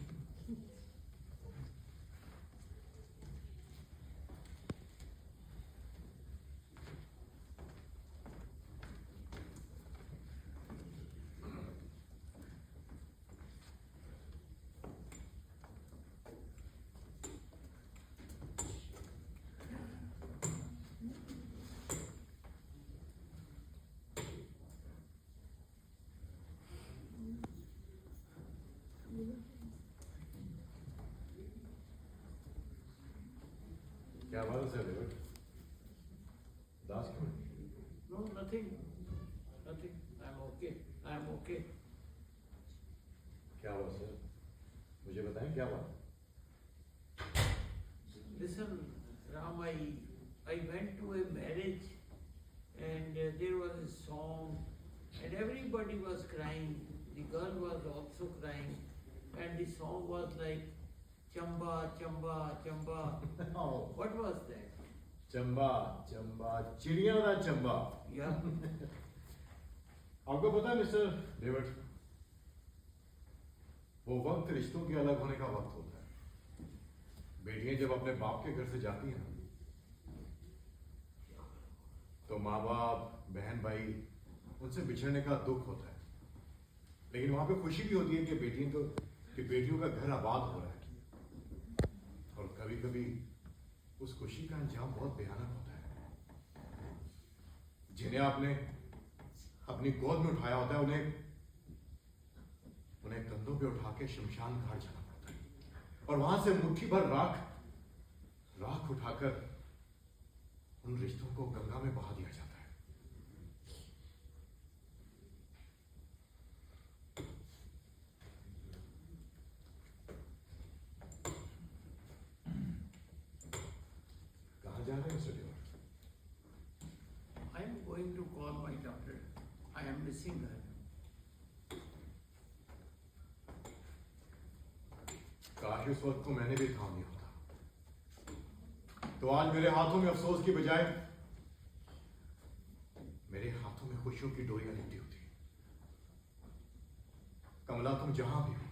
F: क्या बात है डेविड? दास क्यों?
C: No, nothing, nothing. I'm okay. I'm okay.
F: क्या हुआ सर? मुझे बताएं क्या बात?
C: Listen, Ram, I went to a marriage and there was a song and everybody was crying. The girl was also crying and the song was like Chamba, Chamba, Chamba. What was that?
F: Chamba Chamba चिड़िया का Chamba.
C: Yeah.
F: आपको पता है mister David, वो वक्त रिश्तों के अलग होने का वक्त होता है। बेटियां जब अपने बाप के घर से जाती हैं तो माँ बाप, बहन भाई, उनसे बिछड़ने का दुख होता है, लेकिन वहां पे खुशी भी होती है कि बेटियों का घर आबाद हो रहा है। और कभी कभी उस खुशी का अंजाम बहुत भयानक होता है। जिन्हें आपने अपनी गोद में उठाया होता है उन्हें कंधों पे उठा के शमशान घाट जाना पड़ता है और वहां से मुट्ठी भर राख उठाकर उन रिश्तों को गंगा में बहा दिया जाता है।
E: मिसिंग है।
F: काश उस वक्त को मैंने भी थाम लिया होता, तो आज मेरे हाथों में अफसोस की बजाय मेरे हाथों में खुशियों की डोरियां लिपटी होती। कमला, तुम जहां भी हो,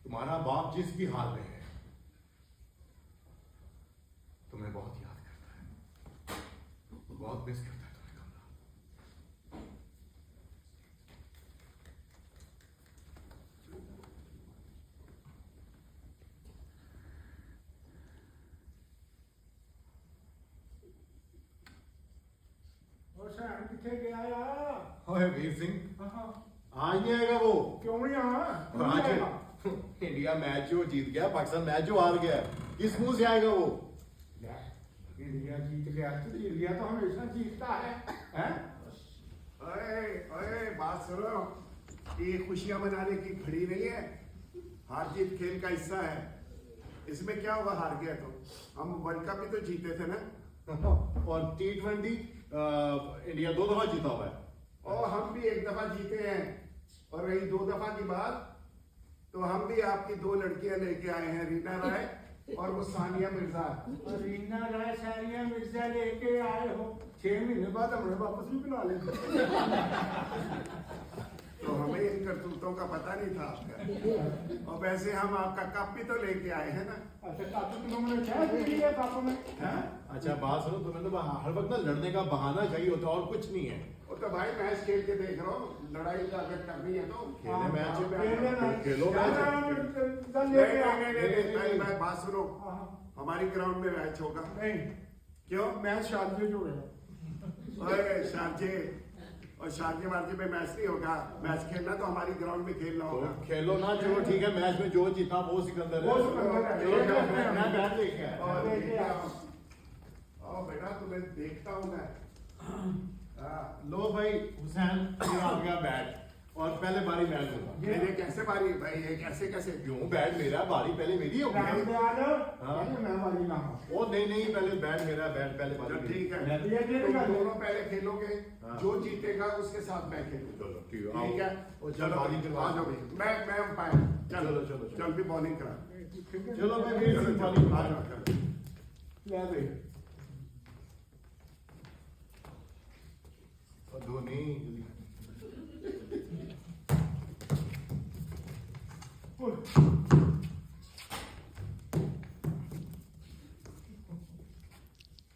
F: तुम्हारा बाप जिस भी हाल में है, तुम्हें बहुत याद करता है, बहुत मिस करता है तुम्हें कमला।
E: और सैन किथे गया यार?
F: ओए वीर सिंह,
E: हाँ,
F: आज नहीं आएगा वो।
E: क्यों नहीं आया?
F: और आज इंडिया मैच जो जीत गया, पाकिस्तान मैच जो हार गया, किस मुंह से आएगा वो?
E: इंडिया जीत गया तो इंडिया तो हमेशा जीतता है, हैं?
B: ओए ओए, बात सुनो, ये खुशियां मनाने की खड़ी नहीं है, हार जीत खेल का हिस्सा है। इसमें क्या होगा हार गया तो? हम वर्ल्ड कप भी तो जीते थे ना।
F: और T20 इंडिया 2 दफा जीता हुआ है।
B: और हम भी 1 दफा जीते हैं। और रही 2 दफा की बात, तो हम भी आपकी 2 लड़कियां लेके आए हैं, रीना राय और वो सानिया मिर्जा।
E: और रीना राय सानिया मिर्जा लेके आए हो, 6 महीने बाद हमें वापस भी बुला लेते।
B: तो हमें इन करतूतों का पता नहीं था आपका। और वैसे हम आपका कप भी तो लेके आए हैं ना।
E: अच्छा कापू तुमने क्या पी है कापू में?
B: हाँ?
F: अच्छा बात सुनो, तुम्हें तो हर वक्त ना लड़ने का बहाना चाहिए होता है और कुछ नहीं है।
B: वो तो भाई मैच खेल के देख रहा हूँ, लड़ाई का अगर करनी है तो
F: खेले मैच,
B: खेलो
F: खेलो मैच।
B: नहीं, मैं बात सुनो,
E: हाँ।
B: हमारी ग्राउंड में मैच होगा।
E: नहीं,
B: क्यों?
E: मैच शादी जो है।
B: ओए शारजे, और शारजे वारजे में मैच नहीं होगा। मैच खेलना तो हमारी ग्राउंड में खेलना
F: तो
B: होगा।
F: खेलो ना, चलो ठीक है, मैच में जो जीता वो सिकंदर है।
E: वो सिकंदर है।
F: चलो, मैं बैट लेके आया।
B: और देखिए आओ बेटा, तुम्हें देखता हूँ मैं। हाँ,
F: लो भाई हुसैन, ये आ गया बैट और पहले बारी मैं लूंगा।
B: ये कैसे बारी भाई, ये कैसे कैसे?
F: क्यों? बैट मेरा, बारी पहले मेरी होगी। हाँ।
E: मैं वाली ना हूँ।
F: ओ नहीं, पहले बैट मेरा, बैट पहले बारी
B: चलो
F: मेरी।
B: ठीक है,
E: ये
B: तुम दोनों पहले खेलोगे,
F: हाँ।
B: जो जीतेगा उसके साथ मैं खेलूंगा।
F: चलो ठीक है,
B: ठीक है,
F: आओ। और
B: चलो
F: बॉलिंग करवा
B: आ जाओ भाई। मैं अंपायर।
F: चलो।
B: चल भी बॉलिंग करा।
F: चलो मैं वीर सिंह बॉलिंग
B: आ जाओ, चलो।
E: ले भाई।
F: और धोनी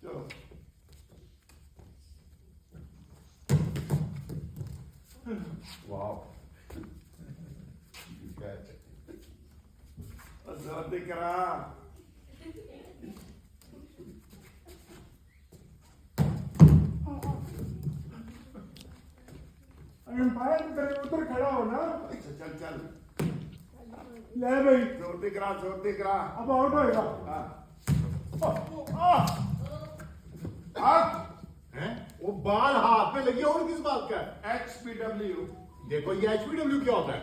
B: चलो
F: वाह,
B: जोर दिख रहा।
E: अंपायर उधर खड़ा हो ना।
B: अच्छा चल
E: ले भाई,
B: जोर दिख रहा।
E: अब आउट होएगा।
F: हैं? वो बाल हाथ में लगी और किस बात का है?
B: HPW
F: देखो ये HPW क्या होता है?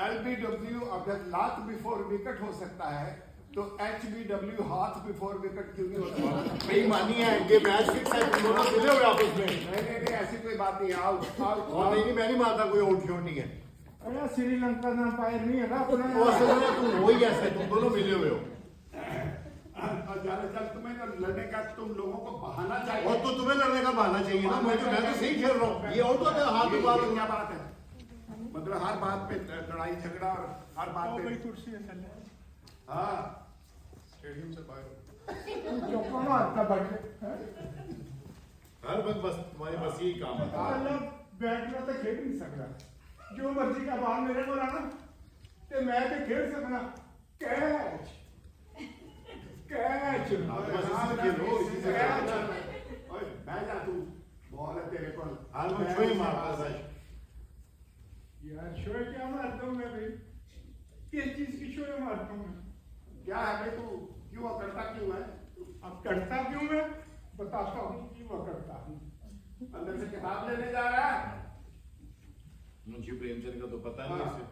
B: LBW अगर लात बिफोर विकेट हो सकता है तो HBW हाथ बिफोर विकेट क्यों नहीं होता?
F: बेईमानी है, ये मैच फिक्स है, तुम दोनों मिले हुए आपस में।
B: नहीं ऐसी कोई बात नहीं। आओ
F: और नहीं, मैं नहीं मानता कोई आउट क्यों नहीं है।
E: अरे श्रीलंका का अंपायर नहीं है ना अपना।
F: वो असल में तुम हो ही ऐसे, तुम दोनों मिले हुए हो।
B: चल तुम्हें तो लड़ने का तुम लोगों को बहाना चाहिए।
F: और तो तुम्हें लड़ने का बहाना चाहिए ना, मैं तो सही खेल रहा हूँ। ये आउट होता है हाथ
B: ये
F: में बाल।
B: क्या बात है? मतलब हर बात पे लड़ाई झगड़ा और हर बात पे
E: कुर्सी है चल।
B: हाँ, स्टेडियम से बाहर
E: जो मारता बैठे।
F: हर वक्त बस तुम्हारे बस यही काम है।
E: बैट में तो खेल नहीं सकता, जो मर्जी का बाल मेरे को लाना ते मैं तो खेल सकना। कैच कैच
F: बस इसी से खेलो, इसी से खेलो।
B: ओए बैठ जा तू, बॉल है तेरे को।
F: हर वक्त छुए मारता है।
E: यार शोए क्या मारता हूँ मैं भाई? किस चीज की शोए मारता हूँ मैं?
B: क्या है भाई, तू क्यों करता क्यों है?
E: अब करता क्यों मैं बताता हूँ क्यों करता हूँ।
B: अंदर से किताब लेने जा रहा है?
F: मुंशी प्रेमचंद का तो पता नहीं
B: हाँ।
F: इसे।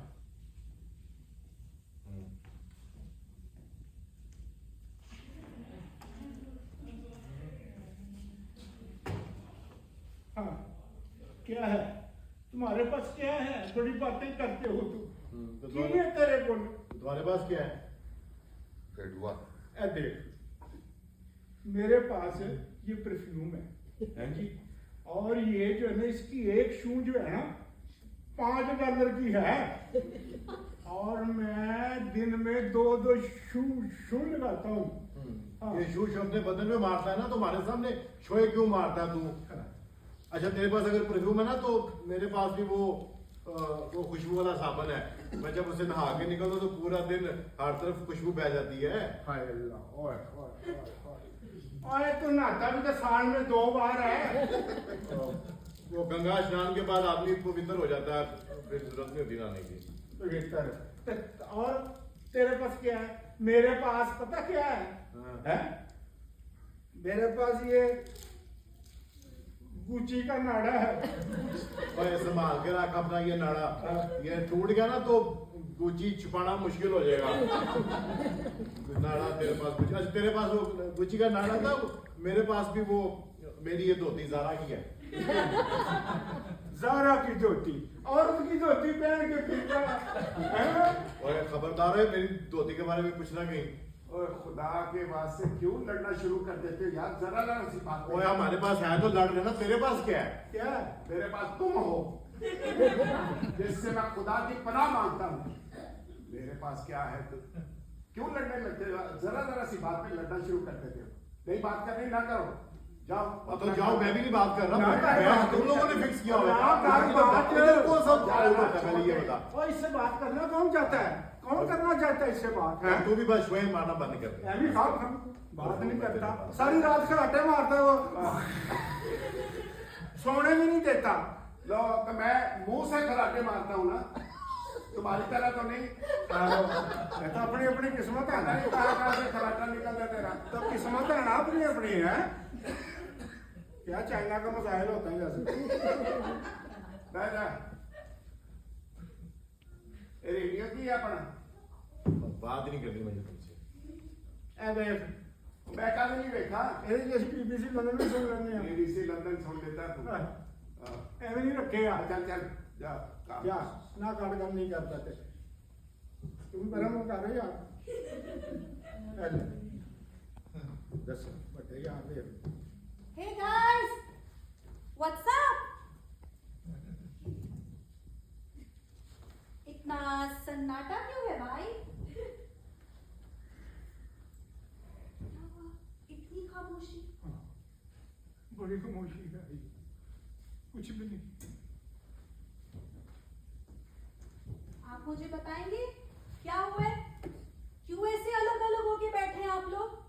E: हाँ क्या है? तुम्हारे पास क्या है? बड़ी बातें करते हो तुम।
F: तो
E: की है तेरे को?
F: तुम्हारे पास क्या है?
B: पेटुआ।
E: ए देख, मेरे पास ये परफ्यूम है जी, और ये जो है ना, इसकी एक शू जो है ना $5 की है, और मैं दिन में 2 शू लगाता हूँ। हाँ।
F: ये शू अपने बदन में मारता है ना, तुम्हारे सामने शोए क्यों मारता है तू? अच्छा तेरे पास अगर परफ्यूम है ना, तो मेरे पास भी वो खुशबू वाला साबन है। मैं जब उसे नहा के निकलता तो पूरा दिन हर तरफ खुशबू बह जाती है।
E: हाय अल्लाह, ओए ओए ओए ओए, तू नहाता भी तो साल में 2 बार है।
F: वो गंगा स्नान के बाद आदमी पवित्र हो जाता है, फिर जरूरत नहीं होती नहाने की।
E: पवित्र। और तेरे पास क्या है? मेरे पास पता क्या है?
F: हाँ।
E: है? मेरे पास ये गुची का नाड़ा है।
F: और संभाल के रख अपना ये नाड़ा, ये टूट गया ना तो गुची छुपाना मुश्किल हो जाएगा। नाड़ा तेरे पास गुची, अच्छा तेरे पास वो गुची का नाड़ा था, मेरे पास भी वो मेरी ये धोती ज़ारा की है।
E: ज़ारा की धोती और उनकी धोती पहन के फिरता है।
F: और खबरदार है मेरी धोती के बारे में कुछ ना कहीं।
B: और खुदा के वास्ते क्यों लड़ना शुरू कर देते हो यार? जरा जरा सी बात
F: ओए हमारे पास है तो लड़ लेना, तेरे पास क्या है?
E: क्या है?
B: मेरे पास तुम हो, जिससे मैं खुदा की पनाह मांगता हूँ। मेरे पास क्या है? तो क्यों लड़ने लगते हो? जरा जरा सी बात पे लड़ना शुरू कर देते हो। नहीं बात करनी ना करो, जाओ।
F: तो जाओ, मैं भी नहीं बात कर रहा।
E: ना कर
F: मैं
E: बात।
F: तुम लोगों ने फिक्स किया हुआ है।
E: ना कर बात।
F: इधर कौन सा फाउल होता है, पहले ये बता।
E: और इससे बात करना कौन चाहता है? कौन करना चाहता है इससे बात? है?
F: तू भी बस शोए मारना बंद कर दे।
E: ऐवी खाओ खाओ, बात नहीं करता, सारी रात खराटे मारता है वो, सोने भी नहीं देता।
B: लो तो मैं मुंह से खराटे मारता हूँ ना, तुम्हारी तरह तो नहीं।
E: कहता अपनी अपनी किस्मत है ना।
B: पता नहीं कहाँ से खराटा निकलता तेरा।
E: तो किस्मत है ना अपनी अपनी है। क्या चाइना का मसाइल होता है जैसे।
B: बैठ जा। रेडियो की है अपना।
F: बात नहीं करनी मुझे तुमसे।
E: ए देख,
B: बैठा भी नहीं देखा।
E: ये जैसे BBC लंदन में सुन लेने हैं।
B: BBC लंदन सुन लेता तू।
E: ऐवे नहीं रखेगा।
B: चल चल जा काम।
E: क्या ना काट काम नहीं करता थे तुम बरम कर रहे यार। दस बटे यहाँ पे।
D: Hey guys, what's up? इतना सन्नाटा क्यों है भाई? इतनी खामोशी?
E: बड़ी खामोशी है, कुछ भी नहीं।
D: आप मुझे बताएंगे क्या हुआ है? क्यों ऐसे अलग अलग होके बैठे हैं आप लोग?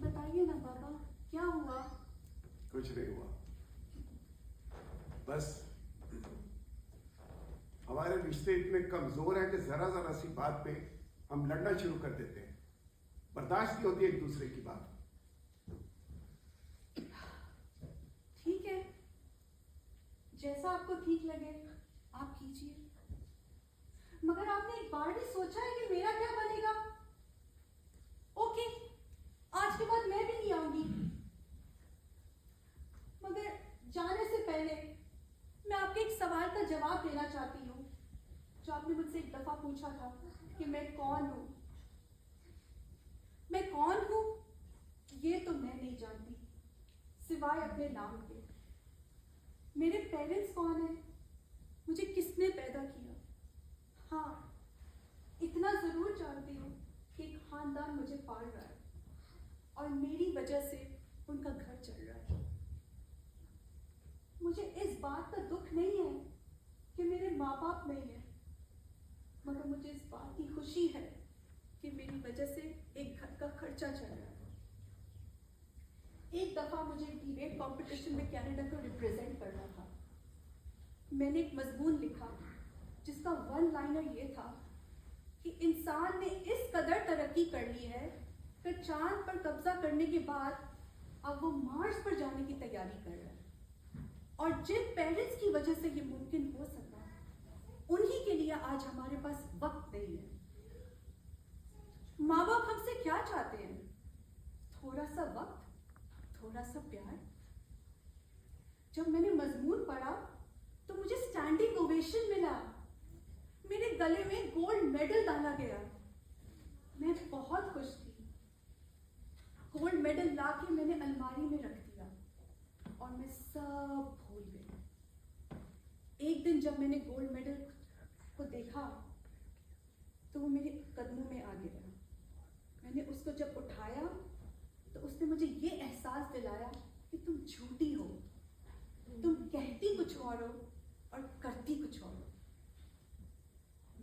D: बताइए ना बाबा, क्या हुआ?
B: कुछ नहीं हुआ, बस हमारे रिश्ते इतने कमजोर हैं कि जरा जरा सी बात पे हम लड़ना शुरू कर देते हैं। बर्दाश्त नहीं होती एक दूसरे की बात।
D: ठीक है, जैसा आपको ठीक लगे आप कीजिए, मगर आपने एक बार भी सोचा है कि मेरा क्या बनेगा? ओके, आज के बाद मैं भी नहीं आऊंगी, मगर जाने से पहले मैं आपके एक सवाल का जवाब देना चाहती हूँ, जो आपने मुझसे एक दफा पूछा था कि मैं कौन हूँ। मैं कौन हूँ ये तो मैं नहीं जानती, सिवाय अपने नाम के। मेरे पेरेंट्स कौन हैं, मुझे किसने पैदा किया? हाँ, इतना जरूर जानती हूँ कि एक खानदान मुझे पाल रहा है और मेरी वजह से उनका घर चल रहा है। मुझे इस बात का दुख नहीं है कि मेरे माँ बाप नहीं है, मगर मुझे इस बात की खुशी है कि मेरी वजह से एक घर का खर्चा चल रहा है। एक दफा मुझे डिबेट कंपटीशन में कनाडा को रिप्रेजेंट करना था। मैंने एक मजमून लिखा जिसका वन लाइनर ये था कि इंसान ने इस कदर तरक्की कर ली है कि चांद पर कब्जा करने के बाद अब वो मार्स पर जाने की तैयारी कर रहा है, और जिन पेरेंट्स की वजह से ये मुमकिन हो सका उन्हीं के लिए आज हमारे पास वक्त नहीं है। माँ बाप हमसे क्या चाहते हैं? थोड़ा सा वक्त, थोड़ा सा प्यार। जब मैंने मजमून पढ़ा तो मुझे स्टैंडिंग ओवेशन मिला। मेरे गले में गोल्ड मेडल डाला गया। मैं बहुत खुश थी। गोल्ड मेडल लाके मैंने अलमारी में रख दिया और मैं सब भूल गई। एक दिन जब मैंने गोल्ड मेडल को देखा तो वो मेरे कदमों में आ गिरा। मैंने उसको जब उठाया तो उसने मुझे ये एहसास दिलाया कि तुम झूठी हो, तुम कहती कुछ और हो और करती कुछ और हो।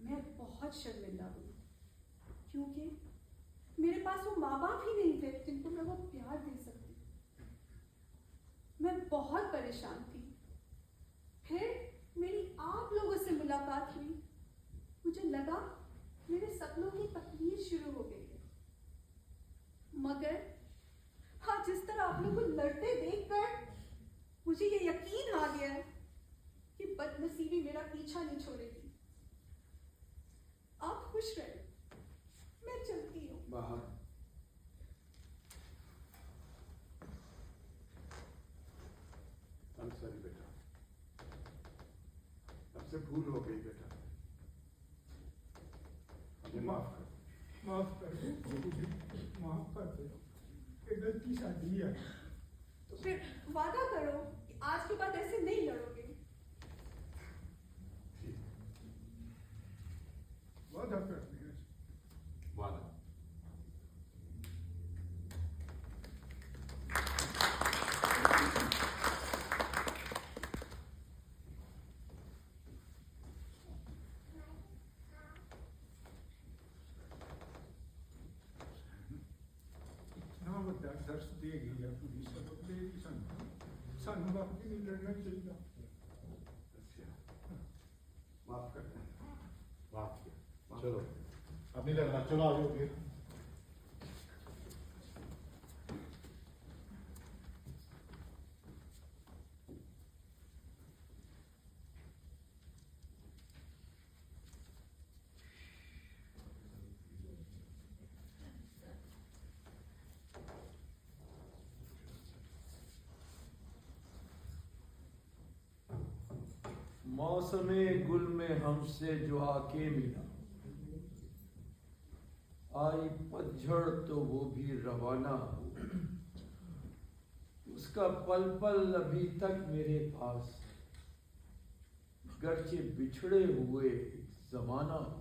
D: मैं बहुत शर्मिंदा हुई क्योंकि मेरे पास वो माँ बाप ही नहीं थे जिनको मैं वो प्यार दे सकती। मैं बहुत परेशान थी। फिर मेरी आप लोगों से मुलाकात हुई। मुझे लगा मेरे सपनों की तकमील शुरू हो गई है। मगर हाँ, जिस तरह आप लोगों को लड़ते देखकर मुझे ये यकीन आ गया है कि बदनसीबी मेरा पीछा नहीं छोड़ेगी। आप खुश रहे, मैं चलती हूँ।
C: बाहर
B: I'm sorry बेटा, आपसे भूल हो गई बेटा, हमें माफ कर।
E: माफ कर दो, माफ कर दो, ये गलती साडी है।
D: तो फिर वादा करो कि आज के बाद ऐसे नहीं लड़ोगे।
B: ठीक,
E: वादा करते हैं।
F: वादा।
E: इतना बड़ा दर्श दे गई है पूरी, सबक दे गई सानू वक्त नहीं लड़ना चाहिए।
B: अच्छा, माफ कर दें।
F: माफ किया, चलो अब नहीं लड़ना, चलो आ जाओ फिर।
C: मौसमे गुल में हमसे जो आके मिला, आई पतझड़ तो वो भी रवाना हो। उसका पल पल अभी तक मेरे पास, गरचे बिछड़े हुए जमाना हो,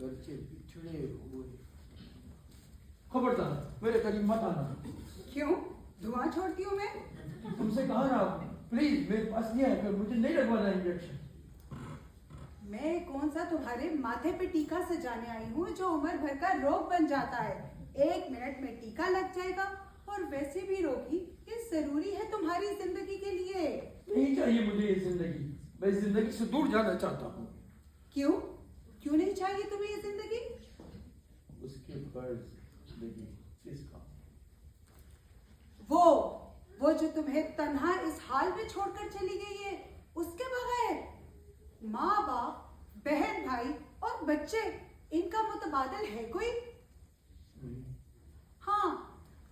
C: गरचे बिछड़े हुए। खबरदार मेरे करीब मत आना।
A: क्यों? धुआं छोड़ती हूँ मैं?
C: तुमसे कहा ना, प्लीज मेरे पास नहीं आकर, मुझे नहीं लगवाना इंजेक्शन।
A: मैं कौन सा तुम्हारे माथे पे टीका सजाने आई हूँ जो उम्र भर का रोग बन जाता है। 1 मिनट में टीका लग जाएगा। और वैसे भी रोगी, ये जरूरी है तुम्हारी जिंदगी के लिए।
C: नहीं चाहिए मुझे ये जिंदगी, मैं इस जिंदगी से दूर जाना चाहता हूँ।
A: क्यों? क्यों नहीं चाहिए तुम्हें ये जिंदगी?
C: उसके फर्ज जिंदगी किसका?
A: वो जो तुम्हें तन्हा इस हाल में छोड़कर चली गई है, उसके बगैर माँ बाप, बहन भाई और बच्चे, इनका मुतबादल है कोई? हाँ,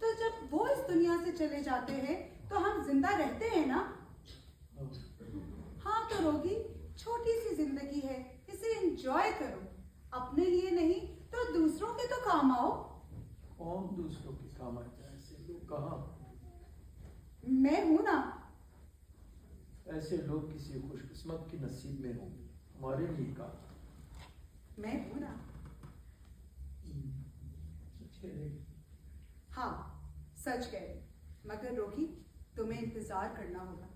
A: तो जब वो इस दुनिया से चले जाते हैं तो हम जिंदा रहते हैं ना। हाँ तो रोगी, छोटी सी जिंदगी है, इसे एंजॉय करो। अपने लिए नहीं तो दूसरों के तो काम आओ।
C: कौन दूसरों के काम आता है? ऐसे लोग कहाँ?
A: मैं हूं ना।
C: ऐसे लोग किसी खुशकिस्मत के नसीब में होंगे, हमारे लिए का।
A: मैं हूं ना।
C: सच कह रहे हैं।
A: हाँ, सच कह रहे। मगर रोगी, तुम्हें इंतजार करना होगा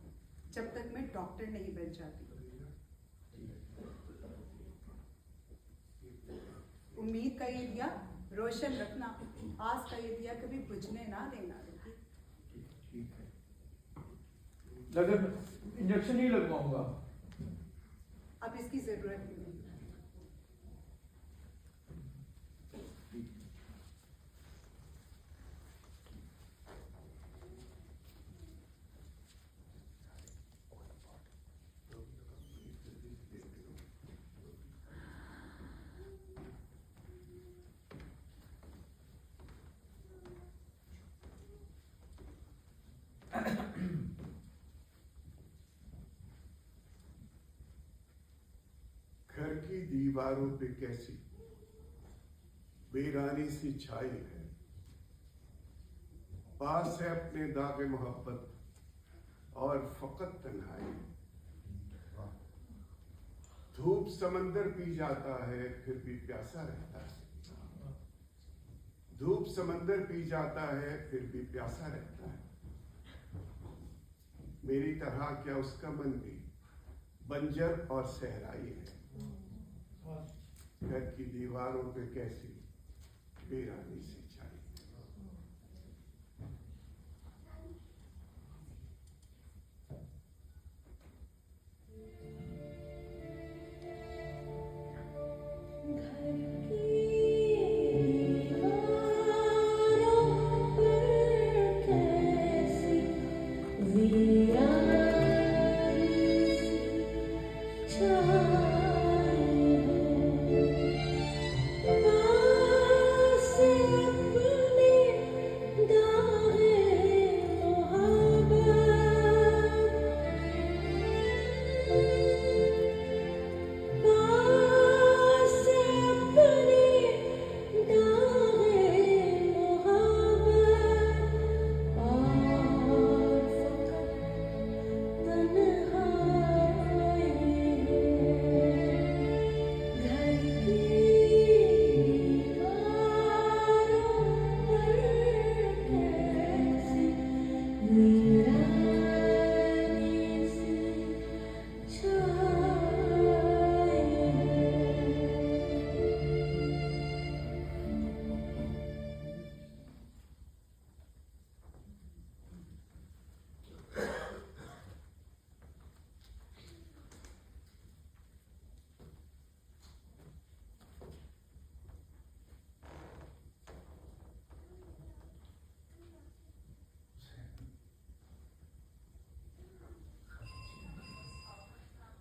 A: जब तक मैं डॉक्टर नहीं बन जाती। उम्मीद का ये दिया रोशन रखना, आस का ये दिया कभी बुझने ना देना।
C: ठीक है, लगन इंजेक्शन नहीं लगवाऊंगा।
A: अब इसकी जरूरत नहीं।
B: की दीवारों पे कैसी वीरानी सी छाई है, पास है अपने दागे मोहब्बत और फकत तन्हाई। धूप समंदर पी जाता है फिर भी प्यासा रहता है, धूप समंदर पी जाता है फिर भी प्यासा रहता है। मेरी तरह क्या उसका मन भी बंजर और सहराई है, घर की दीवारों पे कैसी वीरानी सी छाई।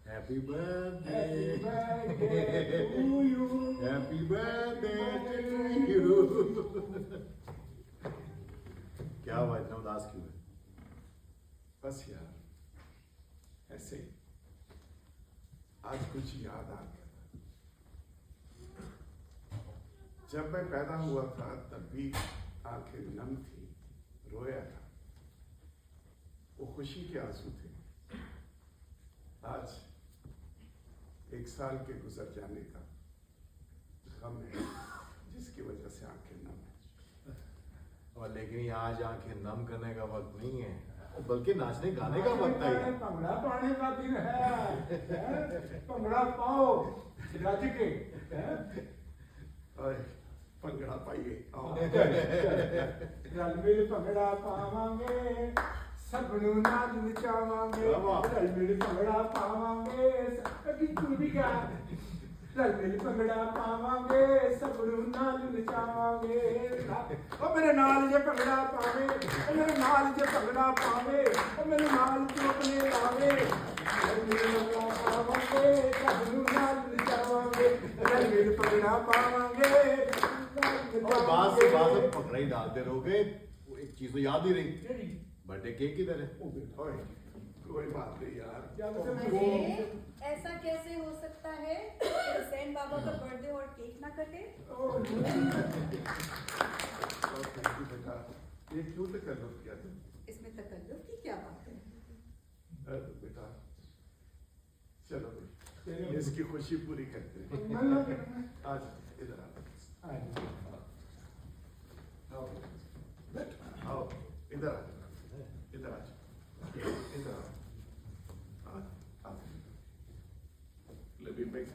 F: Happy birthday.
E: Happy birthday to you.
F: Happy birthday to you. क्या हुआ, इतना उदास क्यों है?
B: बस यार ऐसे आज कुछ याद आ गया। जब मैं पैदा हुआ था तब भी आंखें नम थी, रोया था, वो खुशी के आंसू थे। आज 1 साल के गुजर जाने का गम है जिसकी वजह से आंखें नम है।
F: और लेकिन ये आज आंखें नम करने का वक्त नहीं है, बल्कि नाचने गाने का वक्त है।
E: भंगड़ा पाने का दिन है, भंगड़ा पाओ रज के।
B: और भंगड़ा पाइए, आओ।
E: रल मिल भंगड़ा पावांगे, सबनू नाल नचावांगे। रल मिल भंगड़ा पावांगे, तू भी गा। रल मिल भंगड़ा पावांगे, सबनू नाल नचावांगे। ओ मेरे नाल जे भंगड़ा पावे, ओ मेरे नाल जे भंगड़ा पावे, ओ मेरे नाल चोपने लावे। रल मिल भंगड़ा पावांगे, सबनू नाल नचावांगे। रल मिल भंगड़ा पावांगे।
F: और बात से बात में पकड़ा ही डालते रहोगे। वो एक चीज तो याद ही रही, बर्थडे केक किधर है?
B: ओए, कोई बात नहीं यार।
G: अरे ऐसा कैसे हो सकता है कि हुसैन बाबा का बर्थडे और केक ना कटे?
B: बेटा ये क्यों तकल्लुफ किया तुम?
G: इसमें तकल्लुफ की क्या बात है?
B: अरे बेटा चलो भाई, इसकी खुशी पूरी करते हैं। आज इधर आओ, आओ इधर आ, इधर आ, इधर आओ। Let me make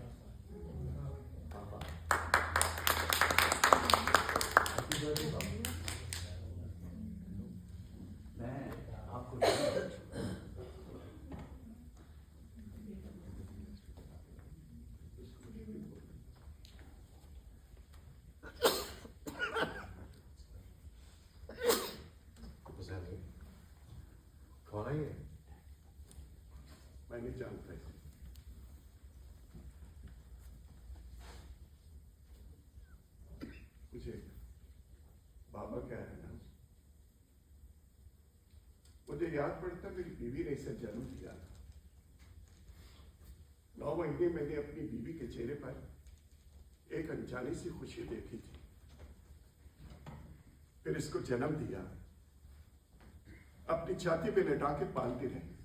F: कौन है ये?
B: मैं नहीं जानता इसे। मुझे बाबा क्या है ना, मुझे याद पड़ता मेरी बीवी ने इसे जन्म दिया था। 9 महीने मैंने अपनी बीवी के चेहरे पर एक अनजानी सी खुशी देखी थी। फिर इसको जन्म दिया, अपनी छाती पे लेटा के पालती रही।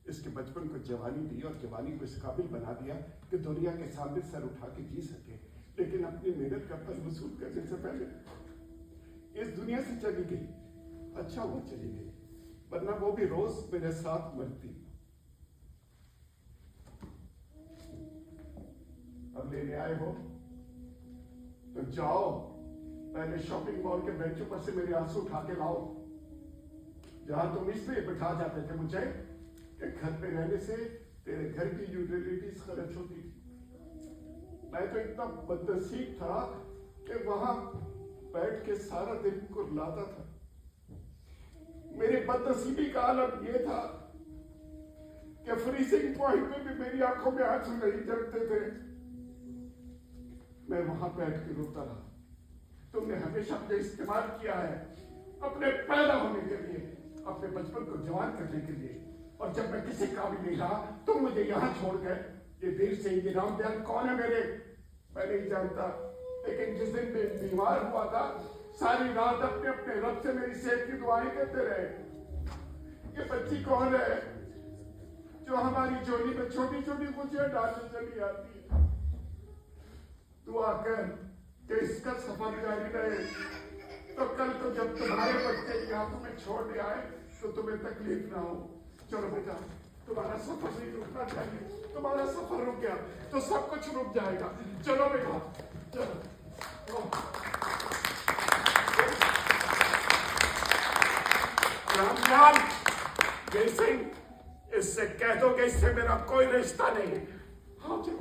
B: इसके बचपन को जवानी दी और जवानी को इस काबिल बना दिया कि दुनिया के सामने सर उठा के जी सके। लेकिन अपनी मेहनत का फल वसूल करने से पहले इस दुनिया से चली गई। अच्छा वो चली गई, वरना वो भी रोज मेरे साथ मरती। अब लेने आए हो तो जाओ, पहले शॉपिंग मॉल के बेंचों पर से मेरे आंसू उठा के लाओ, जहां तुम इसलिए बिठा जाते थे मुझे कि घर पे रहने से तेरे घर की यूटिलिटीज खर्च होती थी। मैं तो इतना बदनसीब था कि वहां बैठ के सारा दिन कुर्लाता था। मेरी बदनसीबी का आलम यह था कि फ्रीजिंग पॉइंट में भी मेरी आंखों में आंसू नहीं जमते थे। मैं वहां बैठ के रोता रहा। तुमने हमेशा मुझे इस्तेमाल किया है अपने पैदा होने के लिए, अपने बचपन को जवान करने के लिए, और जब मैं किसी काबिल नहीं रहा तुम मुझे यहाँ छोड़ गए। ये वीर सिंह, ये रामदयाल कौन है मेरे? मैं नहीं जानता, लेकिन जिस दिन मैं बीमार हुआ था सारी रात अपने अपने रब से मेरी सेहत की दुआएं करते रहे। ये बच्ची कौन है जो हमारी झोली में छोटी छोटी खुशियां डालने चली आती है? दुआ कर कि इसका सफर जारी रहे, तो कल को जब तुम्हारे बच्चे की हाथों में छोड़ने आए तो तुम्हें तकलीफ ना हो। चलो बेटा, तुम्हारा सफर नहीं रुकना चाहिए। तुम्हारा सफर रुक गया तो सब कुछ रुक जाएगा। चलो बेटा, चलो। रामलाल, जय सिंह, इससे कह दो कि इससे मेरा कोई रिश्ता नहीं। हाँ चलो।